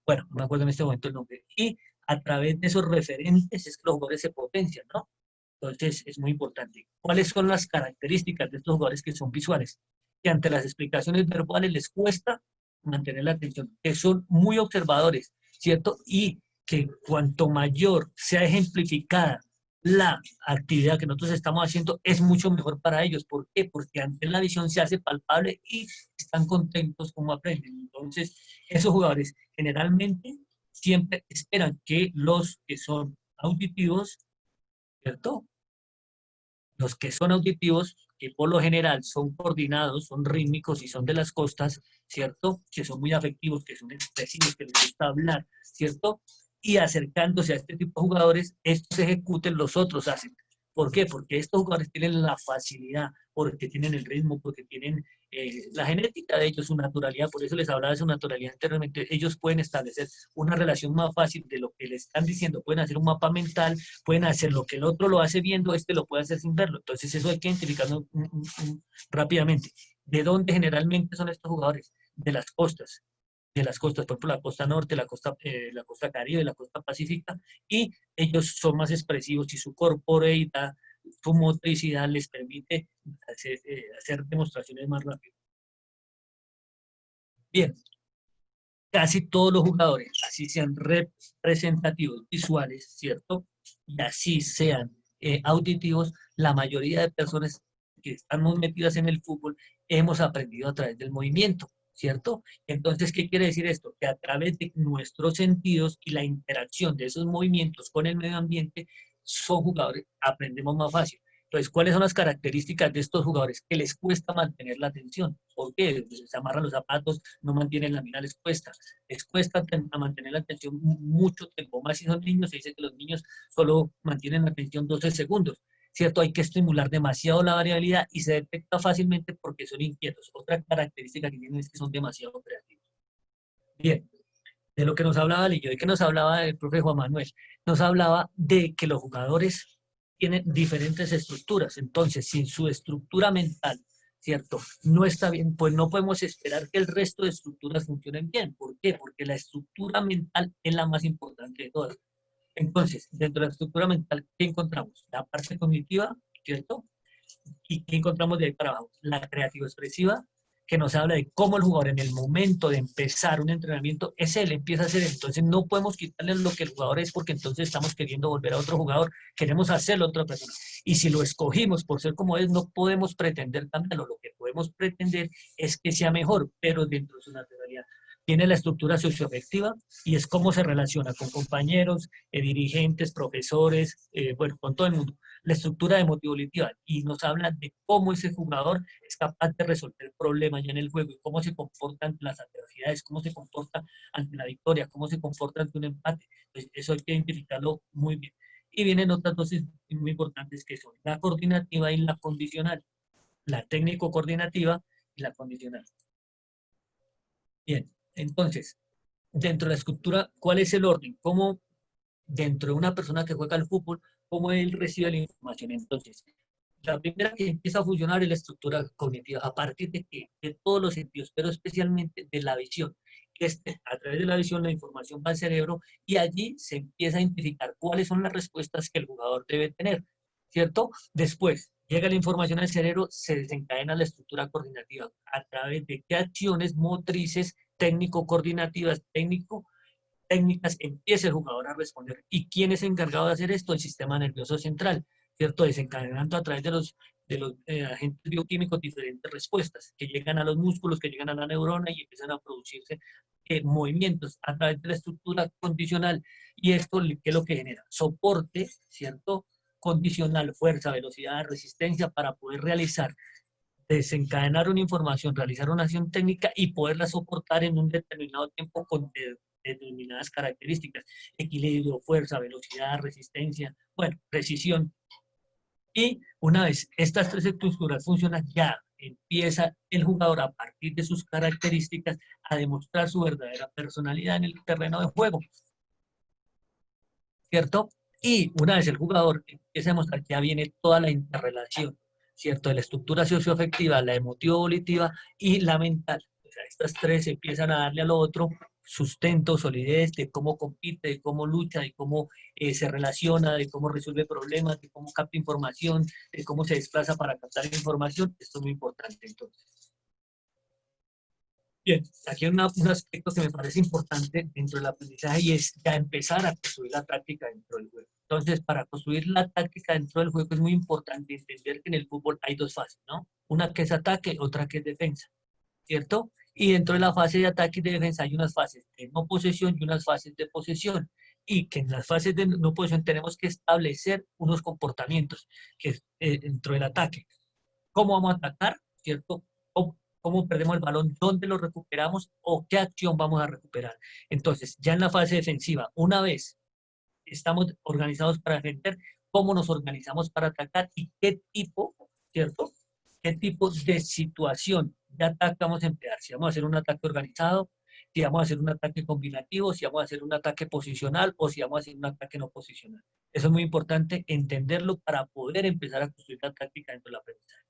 Speaker 1: bueno, no me acuerdo en este momento el nombre. Y a través de esos referentes es que los jugadores se potencian, ¿no? Entonces, es muy importante. ¿Cuáles son las características de estos jugadores que son visuales? Que ante las explicaciones verbales les cuesta mantener la atención, que son muy observadores, ¿cierto? Y que cuanto mayor sea ejemplificada la actividad que nosotros estamos haciendo, es mucho mejor para ellos. ¿Por qué? Porque ante la visión se hace palpable y están contentos como aprenden. Entonces, esos jugadores generalmente siempre esperan que los que son auditivos, ¿cierto? Los que son auditivos, que por lo general son coordinados, son rítmicos y son de las costas, ¿cierto? Que son muy afectivos, que son expresivos, que les gusta hablar, ¿cierto? Y acercándose a este tipo de jugadores, estos ejecuten, los otros hacen. ¿Por qué? Porque estos jugadores tienen la facilidad, porque tienen el ritmo, porque tienen la genética de ellos, su naturalidad, por eso les hablaba de su naturalidad anteriormente, ellos pueden establecer una relación más fácil de lo que le están diciendo, pueden hacer un mapa mental, pueden hacer lo que el otro lo hace viendo, este lo puede hacer sin verlo. Entonces eso hay que identificarlo rápidamente. ¿De dónde generalmente son estos jugadores? De las costas, por ejemplo, la costa norte, la costa caribe, la costa pacífica, y ellos son más expresivos y su corporeidad, su motricidad les permite hacer demostraciones más rápido. Bien, casi todos los jugadores, así sean representativos visuales, ¿cierto? Y así sean auditivos, la mayoría de personas que estamos metidas en el fútbol hemos aprendido a través del movimiento, ¿cierto? Entonces, ¿qué quiere decir esto? Que a través de nuestros sentidos y la interacción de esos movimientos con el medio ambiente, son jugadores, aprendemos más fácil. Entonces, ¿cuáles son las características de estos jugadores? Que les cuesta mantener la atención. ¿Por qué? Pues se amarran los zapatos, no mantienen la mirada, les cuesta a mantener la atención mucho tiempo. Más si son niños, se dice que los niños solo mantienen la atención 12 segundos. ¿Cierto? Hay que estimular demasiado la variabilidad y se detecta fácilmente porque son inquietos. Otra característica que tienen es que son demasiado creativos. Bien, de lo que nos hablaba Lillo, de que nos hablaba el profe Juan Manuel, nos hablaba de que los jugadores tienen diferentes estructuras. Entonces, si su estructura mental, ¿cierto? No está bien, pues no podemos esperar que el resto de estructuras funcionen bien. ¿Por qué? Porque la estructura mental es la más importante de todas. Entonces, dentro de la estructura mental, ¿qué encontramos? La parte cognitiva, ¿cierto? ¿Y qué encontramos de ahí para abajo? La creativo-expresiva, que nos habla de cómo el jugador en el momento de empezar un entrenamiento es él, empieza a hacer él. Entonces no podemos quitarle lo que el jugador es porque entonces estamos queriendo volver a otro jugador, queremos hacerlo a otra persona. Y si lo escogimos por ser como es, no podemos pretender cambiarlo. Lo que podemos pretender es que sea mejor, pero dentro de su naturalidad. Tiene la estructura socioafectiva y es cómo se relaciona con compañeros, dirigentes, profesores, bueno, con todo el mundo. La estructura emotivo-volitiva y nos habla de cómo ese jugador es capaz de resolver problemas ya en el juego y cómo se comporta ante las adversidades, cómo se comporta ante la victoria, cómo se comporta ante un empate. Pues eso hay que identificarlo muy bien. Y vienen otras dos muy importantes que son la coordinativa y la condicional. La técnico-coordinativa y la condicional. Bien, entonces, dentro de la estructura, ¿cuál es el orden? ¿Cómo dentro de una persona que juega al fútbol, cómo él recibe la información? Entonces, la primera que empieza a funcionar es la estructura cognitiva, a partir de que de todos los sentidos, pero especialmente de la visión. A través de la visión la información va al cerebro y allí se empieza a identificar cuáles son las respuestas que el jugador debe tener, ¿cierto? Después llega la información al cerebro, se desencadena la estructura coordinativa a través de qué acciones motrices, técnico-coordinativas, técnicas empieza el jugador a responder. ¿Y quién es encargado de hacer esto? El sistema nervioso central, ¿cierto? Desencadenando a través de los agentes bioquímicos diferentes respuestas que llegan a los músculos, que llegan a la neurona y empiezan a producirse movimientos a través de la estructura condicional. Y esto, ¿qué es lo que genera? Soporte, ¿cierto? Condicional, fuerza, velocidad, resistencia para poder realizar, desencadenar una información, realizar una acción técnica y poderla soportar en un determinado tiempo con determinadas características: equilibrio, fuerza, velocidad, resistencia, bueno, precisión. Y una vez estas tres estructuras funcionan, ya empieza el jugador a partir de sus características a demostrar su verdadera personalidad en el terreno de juego, ¿cierto? Y una vez el jugador empieza a demostrar que ya viene toda la interrelación, ¿cierto? De la estructura socioafectiva, la emotivo-volitiva y la mental. O sea, estas tres empiezan a darle al otro sustento, solidez, de cómo compite, de cómo lucha, de cómo se relaciona, de cómo resuelve problemas, de cómo capta información, de cómo se desplaza para captar información. Esto es muy importante, entonces. Bien, aquí hay un aspecto que me parece importante dentro del aprendizaje y es ya empezar a construir la táctica dentro del juego. Entonces, para construir la táctica dentro del juego es muy importante entender que en el fútbol hay dos fases, ¿no? Una que es ataque, otra que es defensa, ¿cierto? Y dentro de la fase de ataque y de defensa hay unas fases de no posesión y unas fases de posesión. y que en las fases de no posesión tenemos que establecer unos comportamientos que dentro del ataque. ¿Cómo vamos a atacar? ¿Cierto? ¿Cómo perdemos el balón? ¿Dónde lo recuperamos? ¿O qué acción vamos a recuperar? Entonces, ya en la fase defensiva, una vez estamos organizados para defender, ¿cómo nos organizamos para atacar? ¿Y qué tipo, cierto? ¿Qué tipo de situación de ataque vamos a emplear? Si vamos a hacer un ataque organizado, si vamos a hacer un ataque combinativo, si vamos a hacer un ataque posicional o si vamos a hacer un ataque no posicional. Eso es muy importante entenderlo para poder empezar a construir la táctica dentro de la aprendizaje.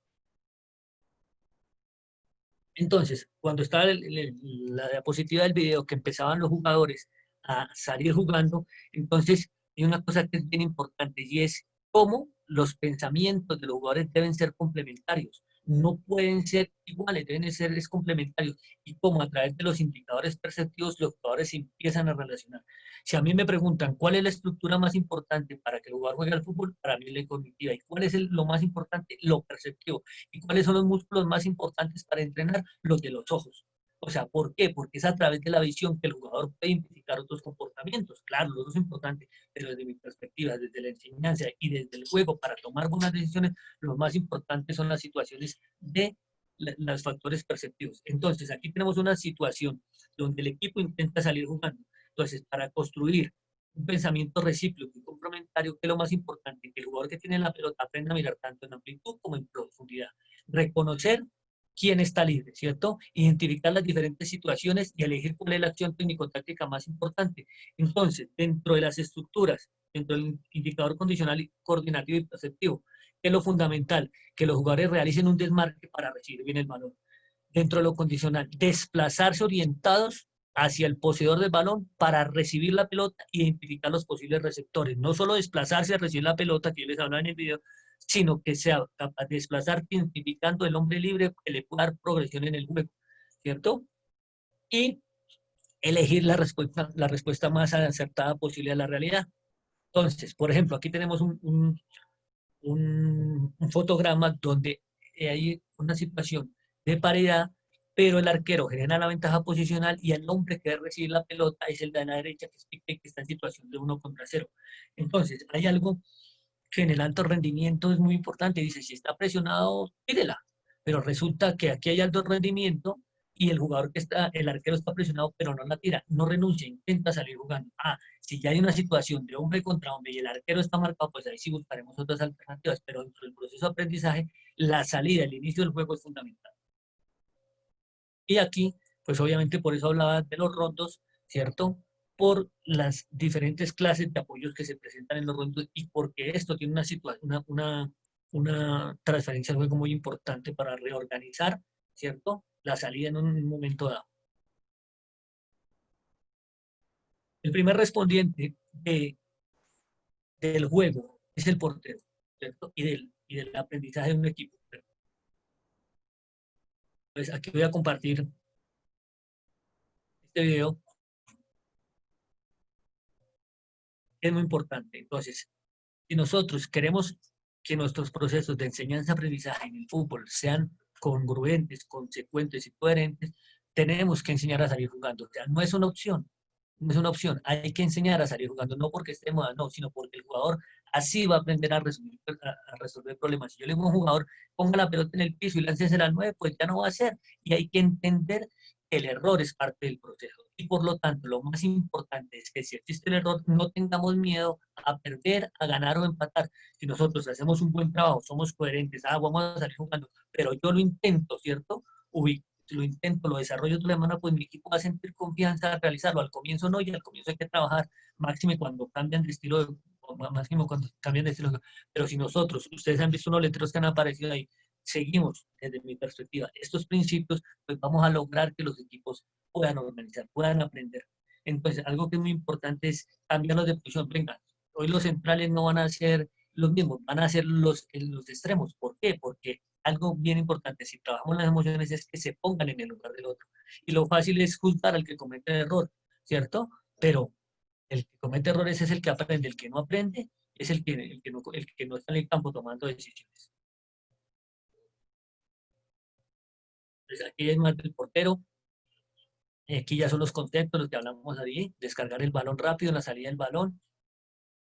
Speaker 1: Entonces, cuando estaba la diapositiva del video que empezaban los jugadores a salir jugando, entonces hay una cosa que es bien importante y es cómo los pensamientos de los jugadores deben ser complementarios. No pueden ser iguales, deben ser complementarios. Y cómo a través de los indicadores perceptivos los jugadores se empiezan a relacionar. Si a mí me preguntan cuál es la estructura más importante para que el jugador juegue al fútbol, para mí es la cognitiva. ¿Y cuál es lo más importante? Lo perceptivo. ¿Y cuáles son los músculos más importantes para entrenar? Los de los ojos. O sea, ¿por qué? Porque es a través de la visión que el jugador puede identificar otros comportamientos. Claro, los dos es importante, pero desde mi perspectiva, desde la enseñanza y desde el juego, para tomar buenas decisiones, lo más importante son las situaciones de los factores perceptivos. Entonces, aquí tenemos una situación donde el equipo intenta salir jugando. Entonces, para construir un pensamiento recíproco y complementario, ¿qué es lo más importante? Que el jugador que tiene la pelota aprenda a mirar tanto en amplitud como en profundidad. Reconocer quién está libre, ¿cierto? Identificar las diferentes situaciones y elegir cuál es la acción técnico-táctica más importante. Entonces, dentro de las estructuras, dentro del indicador condicional, coordinativo y perceptivo, ¿qué es lo fundamental? Que los jugadores realicen un desmarque para recibir bien el balón. Dentro de lo condicional, desplazarse orientados hacia el poseedor del balón para recibir la pelota e identificar los posibles receptores. No solo desplazarse a recibir la pelota, que yo les hablaba en el video, sino que sea capaz de desplazar identificando el hombre libre que le pueda dar progresión en el juego, ¿cierto? Y elegir la respuesta más acertada posible a la realidad. Entonces, por ejemplo, aquí tenemos un fotograma donde hay una situación de paridad, pero el arquero genera la ventaja posicional y el hombre que debe recibir la pelota es el de la derecha, que es Piqué, que está en situación de 1 contra 0. Entonces, hay algo que en el alto rendimiento es muy importante. Dice, si está presionado, tírela. Pero resulta que aquí hay alto rendimiento y el jugador que está, el arquero está presionado, pero no la tira, no renuncia, intenta salir jugando. Ah, si ya hay una situación de hombre contra hombre y el arquero está marcado, pues ahí sí buscaremos otras alternativas, pero dentro del proceso de aprendizaje, la salida, el inicio del juego es fundamental. Y aquí, pues obviamente por eso hablaba de los rondos, ¿cierto? Por las diferentes clases de apoyos que se presentan en los rondos y porque esto tiene una situación, una transferencia de juego muy importante para reorganizar, ¿cierto? La salida en un momento dado. El primer respondiente del juego es el portero, ¿cierto? Y del aprendizaje de un equipo. Pues aquí voy a compartir este video, es muy importante. Entonces, si nosotros queremos que nuestros procesos de enseñanza-aprendizaje en el fútbol sean congruentes, consecuentes y coherentes, tenemos que enseñar a salir jugando. O sea, no es una opción, no es una opción. Hay que enseñar a salir jugando, no porque esté de moda, no, sino porque el jugador así va a aprender a resolver problemas. Si yo le digo a un jugador, ponga la pelota en el piso y láncese al 9, pues ya no va a hacer. Y hay que entender que el error es parte del proceso. Y por lo tanto, lo más importante es que si existe el error, no tengamos miedo a perder, a ganar o empatar. Si nosotros hacemos un buen trabajo, somos coherentes, vamos a salir jugando, pero yo lo intento, ¿cierto? Lo intento, lo desarrollo de la mano, pues mi equipo va a sentir confianza al realizarlo. Al comienzo no, y al comienzo hay que trabajar, máximo cuando cambian de estilo, máximo cuando cambian de estilo. Pero si nosotros, ustedes han visto unos letreros que han aparecido ahí, seguimos desde mi perspectiva estos principios, pues vamos a lograr que los equipos puedan organizar, puedan aprender. Entonces, algo que es muy importante es cambiarlos de posición. Venga, hoy los centrales no van a ser los mismos, van a ser los extremos. ¿Por qué? Porque algo bien importante, si trabajamos las emociones, es que se pongan en el lugar del otro. Y lo fácil es juzgar al que comete el error, ¿cierto? Pero el que comete errores es el que aprende, el que no aprende es el que no está en el campo tomando decisiones. Entonces, aquí es más del portero, Aquí ya son los conceptos, los que hablamos ahí, descargar el balón rápido en la salida del balón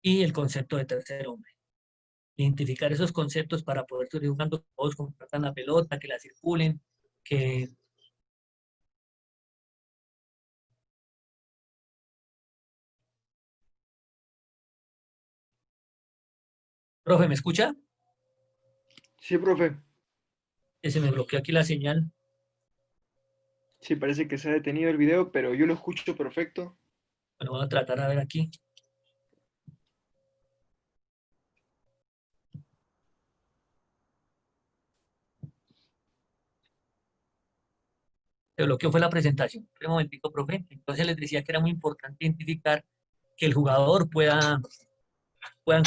Speaker 1: y el concepto de tercer hombre. Identificar esos conceptos para poder seguir jugando, todos compartan la pelota, que la circulen, que... Profe, ¿me escucha?
Speaker 2: Sí, profe.
Speaker 1: Que se me bloqueó aquí la señal.
Speaker 2: Sí, parece que se ha detenido el video, pero yo lo escucho perfecto.
Speaker 1: Bueno, voy a tratar a ver aquí. Se bloqueó fue la presentación. Un momentico, profe. Entonces les decía que era muy importante identificar que el jugador puedan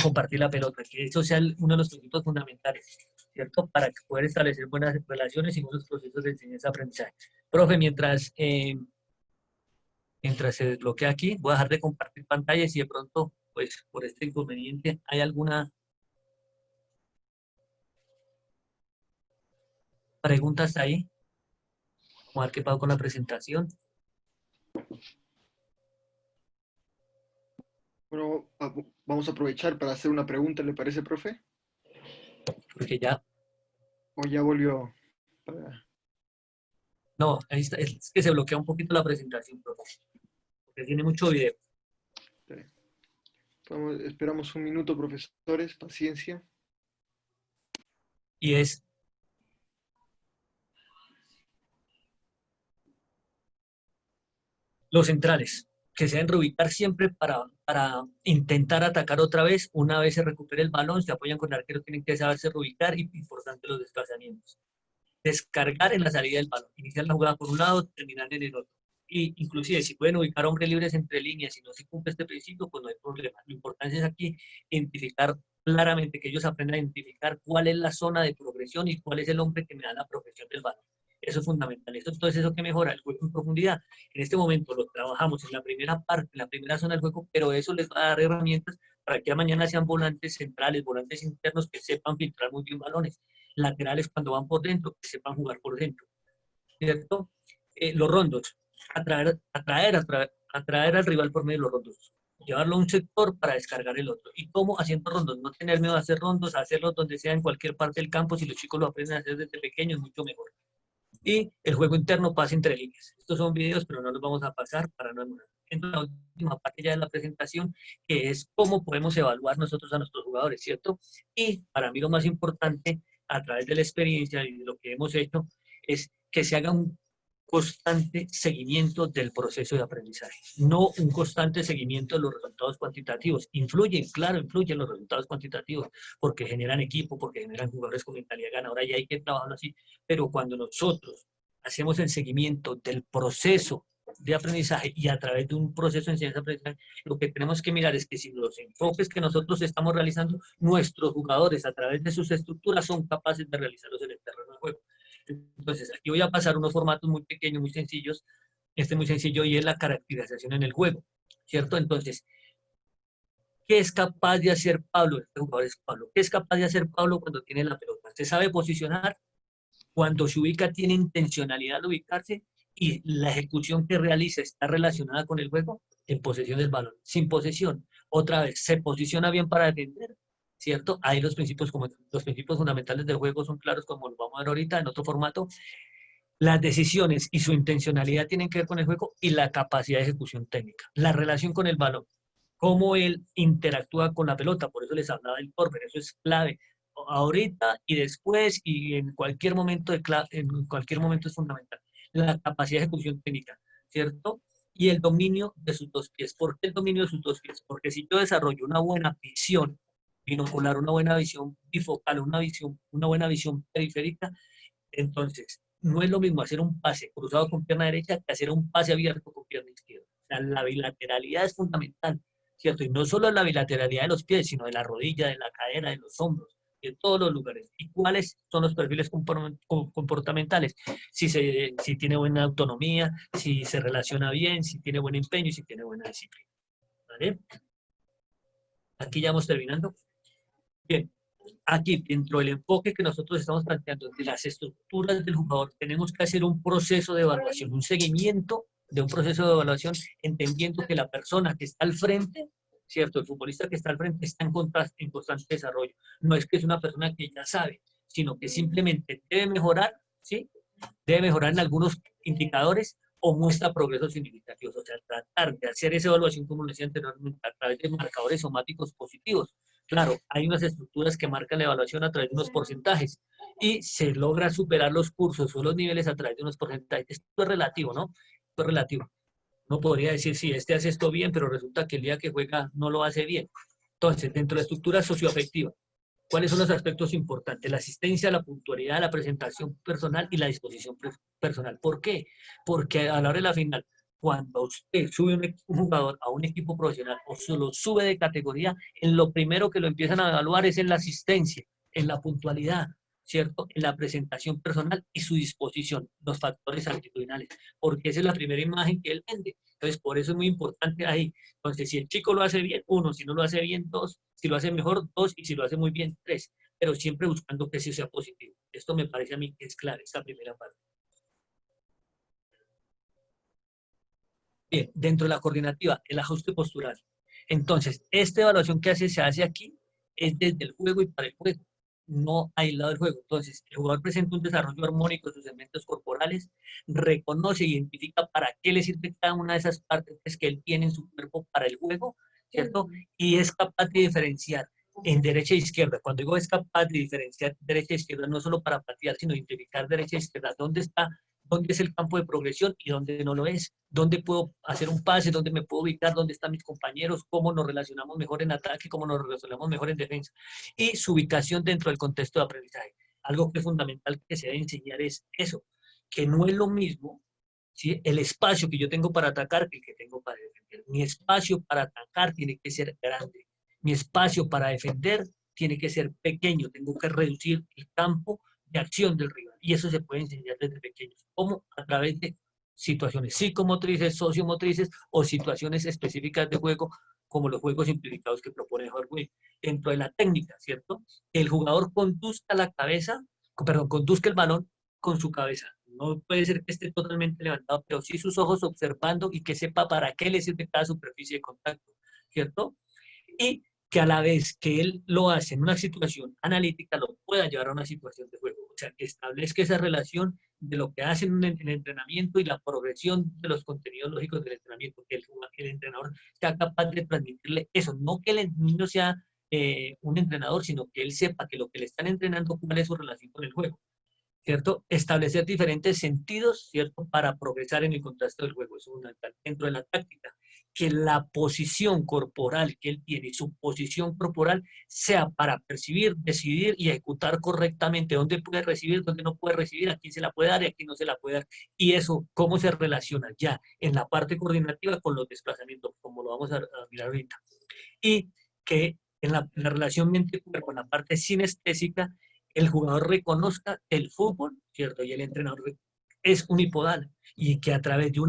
Speaker 1: compartir la pelota, que eso sea uno de los principios fundamentales, ¿cierto? Para poder establecer buenas relaciones y buenos procesos de enseñanza-aprendizaje. Profe, mientras se desbloquea aquí, voy a dejar de compartir pantallas y de pronto, pues, por este inconveniente, ¿hay alguna pregunta hasta ahí? Vamos a ver qué pasó con la presentación,
Speaker 2: Bueno, vamos a aprovechar para hacer una pregunta, ¿le parece, profe?
Speaker 1: porque ya,
Speaker 2: ¿O ya volvió? Para...
Speaker 1: no, ahí está, es que se bloquea un poquito la presentación, profe, porque tiene mucho video.
Speaker 2: Esperamos un minuto, profesores, paciencia.
Speaker 1: Y es los centrales, que se deben reubicar siempre para intentar atacar otra vez. Una vez se recupere el balón, se apoyan con el arquero, tienen que saberse reubicar y importante los desplazamientos. Descargar en la salida del balón, iniciar la jugada por un lado, terminar en el otro. Y inclusive si pueden ubicar hombres libres entre líneas y no se cumple este principio, pues no hay problema. Lo importante es aquí identificar claramente, que ellos aprendan a identificar cuál es la zona de progresión y cuál es el hombre que me da la progresión del balón. Eso es fundamental. Entonces, eso que mejora el juego en profundidad. En este momento lo trabajamos en la primera parte, en la primera zona del juego, pero eso les va a dar herramientas para que mañana sean volantes centrales, volantes internos que sepan filtrar muy bien balones, laterales cuando van por dentro, que sepan jugar por dentro, ¿cierto? Los rondos, atraer al rival por medio de los rondos, llevarlo a un sector para descargar el otro. ¿Y cómo? Haciendo rondos, no tener miedo a hacer rondos, a hacerlos donde sea, en cualquier parte del campo, si los chicos lo aprenden a hacer desde pequeños, mucho mejor. Y el juego interno pasa entre líneas. Estos son videos, pero no los vamos a pasar para no demorar. En la última parte ya de la presentación, que es cómo podemos evaluar nosotros a nuestros jugadores, ¿cierto? Y para mí lo más importante, a través de la experiencia y de lo que hemos hecho, es que se haga un constante seguimiento del proceso de aprendizaje, no un constante seguimiento de los resultados cuantitativos. Influyen, claro, influyen los resultados cuantitativos, porque generan equipo, porque generan jugadores con mentalidad ganadora y hay que trabajarlo así, pero cuando nosotros hacemos el seguimiento del proceso de aprendizaje y a través de un proceso de enseñanza-aprendizaje, lo que tenemos que mirar es que si los enfoques que nosotros estamos realizando, nuestros jugadores a través de sus estructuras son capaces de realizarlos en el terreno de juego. Entonces, aquí voy a pasar unos formatos muy pequeños, muy sencillos. Este muy sencillo y es la caracterización en el juego, ¿cierto? Entonces, ¿qué es capaz de hacer Pablo? Este jugador es Pablo. ¿Qué es capaz de hacer Pablo cuando tiene la pelota? Se sabe posicionar, cuando se ubica tiene intencionalidad de ubicarse y la ejecución que realiza está relacionada con el juego en posesión del balón. Sin posesión, otra vez, se posiciona bien para defender, ¿cierto? Ahí los principios, como los principios fundamentales del juego son claros, como lo vamos a ver ahorita en otro formato. Las decisiones y su intencionalidad tienen que ver con el juego y la capacidad de ejecución técnica. La relación con el balón, cómo él interactúa con la pelota, por eso les hablaba del corner, eso es clave. Ahorita y después y en cualquier momento, en cualquier momento es fundamental. La capacidad de ejecución técnica, ¿cierto? Y el dominio de sus dos pies. ¿Por qué el dominio de sus dos pies? Porque si yo desarrollo una buena visión binocular, una buena visión bifocal, una buena visión periférica, entonces, no es lo mismo hacer un pase cruzado con pierna derecha que hacer un pase abierto con pierna izquierda. O sea, la bilateralidad es fundamental, ¿cierto? Y no solo la bilateralidad de los pies, sino de la rodilla, de la cadera, de los hombros, de todos los lugares. ¿Y cuáles son los perfiles comportamentales? Si tiene buena autonomía, si se relaciona bien, si tiene buen empeño y si tiene buena disciplina. ¿Vale? Aquí ya vamos terminando. Bien, aquí, dentro del enfoque que nosotros estamos planteando de las estructuras del jugador, tenemos que hacer un proceso de evaluación, un seguimiento de un proceso de evaluación, entendiendo que la persona que está al frente, ¿cierto? El futbolista que está al frente está en constante desarrollo. No es que es una persona que ya sabe, sino que simplemente debe mejorar, ¿sí? Debe mejorar en algunos indicadores o muestra progresos significativos. O sea, tratar de hacer esa evaluación, como lo decía anteriormente, a través de marcadores somáticos positivos. Claro, hay unas estructuras que marcan la evaluación a través de unos porcentajes y se logra superar los cursos o los niveles a través de unos porcentajes. Esto es relativo, ¿no? Esto es relativo. No podría decir, sí, este hace esto bien, pero resulta que el día que juega no lo hace bien. Entonces, dentro de la estructura socioafectiva, ¿cuáles son los aspectos importantes? La asistencia, la puntualidad, la presentación personal y la disposición personal. ¿Por qué? Porque a la hora de la final, cuando usted sube un jugador a un equipo profesional o se lo sube de categoría, en lo primero que lo empiezan a evaluar es en la asistencia, en la puntualidad, ¿cierto? En la presentación personal y su disposición, los factores actitudinales, porque esa es la primera imagen que él vende. Entonces, por eso es muy importante ahí. Entonces, si el chico lo hace bien, uno, si no lo hace bien, dos, si lo hace mejor, dos, y si lo hace muy bien, tres, pero siempre buscando que sí sea positivo. Esto me parece a mí que es clave, esta primera parte. Bien, dentro de la coordinativa, el ajuste postural. Entonces, esta evaluación que se hace aquí es desde el juego y para el juego, no aislado del juego. Entonces, el jugador presenta un desarrollo armónico de sus elementos corporales, reconoce e identifica para qué le sirve cada una de esas partes que él tiene en su cuerpo para el juego, ¿cierto? Y es capaz de diferenciar en derecha e izquierda. Cuando digo es capaz de diferenciar derecha e izquierda, no solo para patear, sino identificar derecha e izquierda, dónde es el campo de progresión y dónde no lo es, dónde puedo hacer un pase, dónde me puedo ubicar, dónde están mis compañeros, cómo nos relacionamos mejor en ataque, cómo nos relacionamos mejor en defensa, y su ubicación dentro del contexto de aprendizaje. Algo que es fundamental que se debe enseñar es eso, que no es lo mismo, ¿sí?, el espacio que yo tengo para atacar que el que tengo para defender. Mi espacio para atacar tiene que ser grande, mi espacio para defender tiene que ser pequeño, tengo que reducir el campo de acción del rival. Y eso se puede enseñar desde pequeños, como a través de situaciones psicomotrices, sociomotrices o situaciones específicas de juego, como los juegos simplificados que propone Hardway. Dentro de la técnica, ¿cierto? El jugador conduzca la cabeza, perdón, conduzca el balón con su cabeza. No puede ser que esté totalmente levantado, pero sí sus ojos observando y que sepa para qué le sirve cada superficie de contacto, ¿cierto? Y que a la vez que él lo hace en una situación analítica, lo pueda llevar a una situación de juego. O sea, que establezca esa relación de lo que hace en el entrenamiento y la progresión de los contenidos lógicos del entrenamiento, que el entrenador sea capaz de transmitirle eso, no que el niño sea un entrenador, sino que él sepa que lo que le están entrenando, cuál es su relación con el juego. ¿Cierto? Establecer diferentes sentidos, ¿cierto? Para progresar en el contexto del juego. Eso es fundamental. Dentro de la táctica, que la posición corporal que él tiene, su posición corporal, sea para percibir, decidir y ejecutar correctamente dónde puede recibir, dónde no puede recibir, a quién se la puede dar y a quién no se la puede dar. Y eso, cómo se relaciona ya en la parte coordinativa con los desplazamientos, como lo vamos a mirar ahorita. Y que en la relación mente-cuerpo, en la parte sinestésica, el jugador reconozca el fútbol, ¿cierto? Y el entrenador es unipodal y que a través de un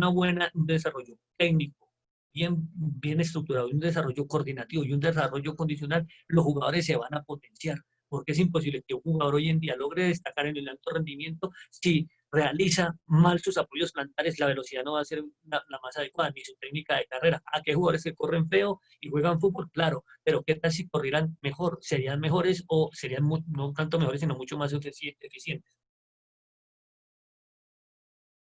Speaker 1: desarrollo técnico bien estructurado, un desarrollo coordinativo y un desarrollo condicional, los jugadores se van a potenciar, porque es imposible que un jugador hoy en día logre destacar en el alto rendimiento si realiza mal sus apoyos plantares, la velocidad no va a ser la más adecuada, ni su técnica de carrera. ¿A qué jugadores que corren feo y juegan fútbol? Claro, pero ¿qué tal si corrieran mejor? ¿Serían mejores o serían no tanto mejores, sino mucho más eficientes?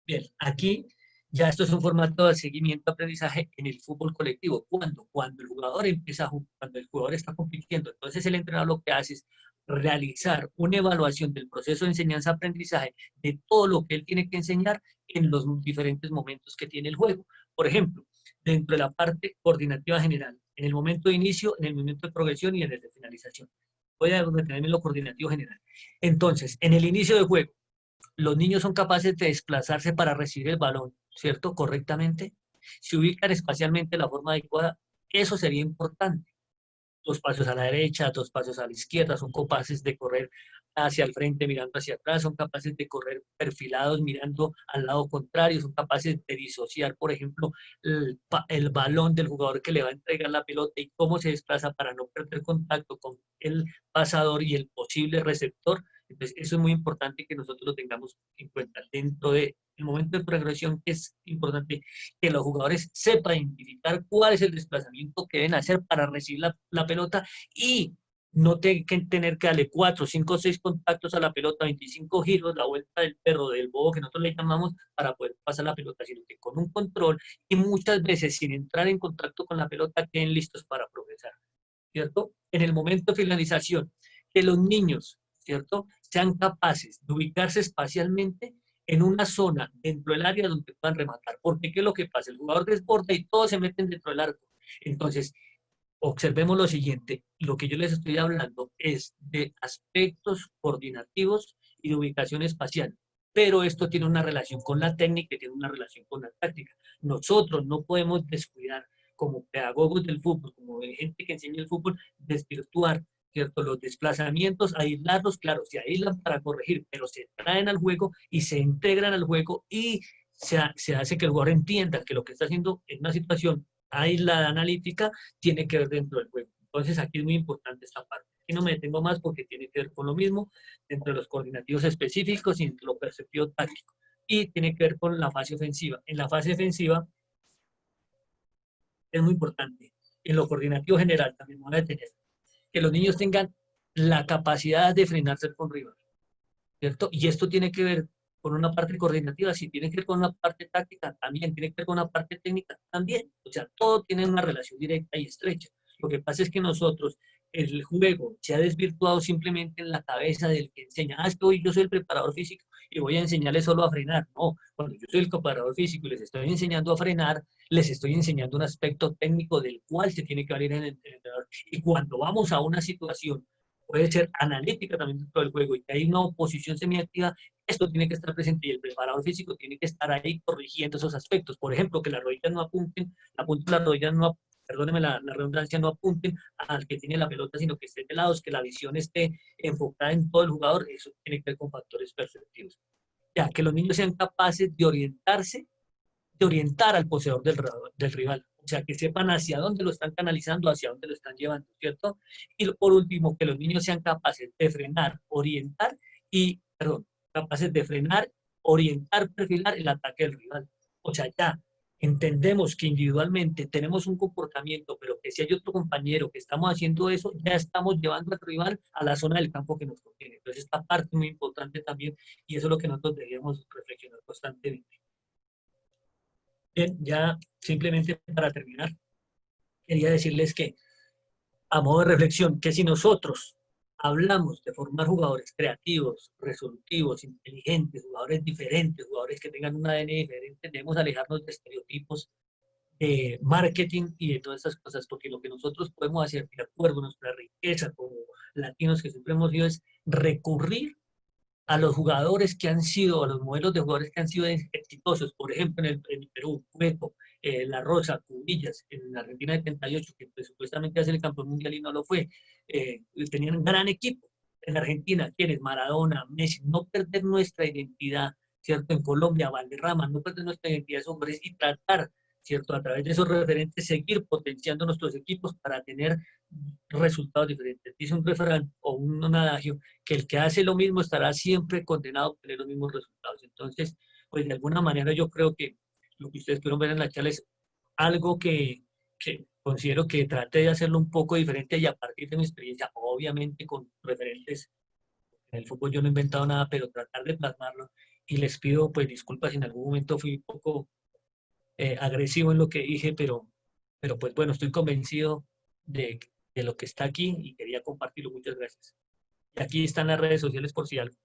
Speaker 1: Bien, aquí ya esto es un formato de seguimiento aprendizaje en el fútbol colectivo. ¿Cuándo? Cuando el jugador empieza, cuando el jugador está compitiendo. Entonces el entrenador lo que hace es realizar una evaluación del proceso de enseñanza-aprendizaje de todo lo que él tiene que enseñar en los diferentes momentos que tiene el juego. Por ejemplo, dentro de la parte coordinativa general, en el momento de inicio, en el momento de progresión y en el de finalización. Voy a detenerme en lo coordinativo general. Entonces, en el inicio del juego, los niños son capaces de desplazarse para recibir el balón, ¿cierto? Correctamente. Si ubican espacialmente de la forma adecuada, eso sería importante. 2 pasos a la derecha, 2 pasos a la izquierda, son capaces de correr hacia el frente mirando hacia atrás, son capaces de correr perfilados mirando al lado contrario, son capaces de disociar, por ejemplo, el balón del jugador que le va a entregar la pelota y cómo se desplaza para no perder contacto con el pasador y el posible receptor. Entonces, eso es muy importante que nosotros lo tengamos en cuenta dentro de El momento de progresión es importante que los jugadores sepan identificar cuál es el desplazamiento que deben hacer para recibir la pelota y no que tener que darle 4, 5, 6 contactos a la pelota, 25 giros, la vuelta del perro, del bobo que nosotros le llamamos, para poder pasar la pelota, sino que con un control y muchas veces sin entrar en contacto con la pelota queden listos para progresar, ¿cierto? En el momento de finalización, que los niños, ¿cierto?, sean capaces de ubicarse espacialmente en una zona dentro del área donde puedan rematar. Porque ¿qué es lo que pasa? El jugador desborda y todos se meten dentro del arco. Entonces, observemos lo siguiente, lo que yo les estoy hablando es de aspectos coordinativos y de ubicación espacial, pero esto tiene una relación con la técnica y tiene una relación con la táctica. Nosotros no podemos descuidar como pedagogos del fútbol, como gente que enseña el fútbol, desvirtuar, ¿cierto? Los desplazamientos, aislarlos, claro, se aíslan para corregir, pero se traen al juego y se integran al juego y se hace que el jugador entienda que lo que está haciendo en una situación aislada, analítica, tiene que ver dentro del juego. Entonces aquí es muy importante esta parte. Aquí no me detengo más porque tiene que ver con lo mismo dentro de los coordinativos específicos y entre lo perceptivo táctico. Y tiene que ver con la fase ofensiva. En la fase defensiva es muy importante. En lo coordinativo general también van a detener. Que los niños tengan la capacidad de frenarse con rival, ¿cierto? Y esto tiene que ver con una parte coordinativa, sí, tiene que ver con una parte táctica, también tiene que ver con una parte técnica, también. O sea, todo tiene una relación directa y estrecha. Lo que pasa es que nosotros, el juego se ha desvirtuado simplemente en la cabeza del que enseña, es que hoy yo soy el preparador físico y voy a enseñarles solo a frenar. No, cuando yo soy el preparador físico y les estoy enseñando a frenar, les estoy enseñando un aspecto técnico del cual se tiene que valer en el entrenador. Y cuando vamos a una situación, puede ser analítica también dentro del juego y que hay una oposición semiactiva, esto tiene que estar presente y el preparador físico tiene que estar ahí corrigiendo esos aspectos. Por ejemplo, que las rodillas no apunten, la punta de las rodillas no, perdóneme la redundancia, no apunten al que tiene la pelota, sino que esté de lados, que la visión esté enfocada en todo el jugador. Eso tiene que ver con factores perceptivos. Ya, que los niños sean capaces de orientarse, de orientar al poseedor del rival. O sea, que sepan hacia dónde lo están canalizando, hacia dónde lo están llevando, ¿cierto? Y por último, que los niños sean capaces de frenar, orientar y, perdón, capaces de frenar, orientar, perfilar el ataque del rival. O sea, ya entendemos que individualmente tenemos un comportamiento, pero que si hay otro compañero que estamos haciendo eso, ya estamos llevando al rival a la zona del campo que nos conviene. Entonces, esta parte es muy importante también y eso es lo que nosotros deberíamos reflexionar constantemente. Bien, ya simplemente para terminar, quería decirles que, a modo de reflexión, que si nosotros hablamos de formar jugadores creativos, resolutivos, inteligentes, jugadores diferentes, jugadores que tengan un ADN diferente, debemos alejarnos de estereotipos de marketing y de todas esas cosas, porque lo que nosotros podemos hacer, de acuerdo a nuestra riqueza como latinos que siempre hemos sido, es recurrir a los jugadores que han sido, a los modelos de jugadores que han sido exitosos, por ejemplo, en el Perú, Cueto, La Rosa, Cubillas, en Argentina 78, que pues, supuestamente hace el campeón mundial y no lo fue, tenían un gran equipo. En Argentina, ¿quiénes? Maradona, Messi, no perder nuestra identidad, ¿cierto? En Colombia, Valderrama, no perder nuestra identidad de hombres y tratar, ¿cierto? A través de esos referentes, seguir potenciando nuestros equipos para tener resultados diferentes. Dice un refrán o un adagio que el que hace lo mismo estará siempre condenado a tener los mismos resultados. Entonces, pues de alguna manera yo creo que lo que ustedes pudieron ver en la charla es algo que considero que traté de hacerlo un poco diferente y a partir de mi experiencia, obviamente con referentes. En el fútbol yo no he inventado nada, pero tratar de plasmarlo y les pido pues disculpas si en algún momento fui un poco agresivo en lo que dije, pero pues bueno, estoy convencido de lo que está aquí y quería compartirlo. Muchas gracias. Y aquí están las redes sociales por si algo.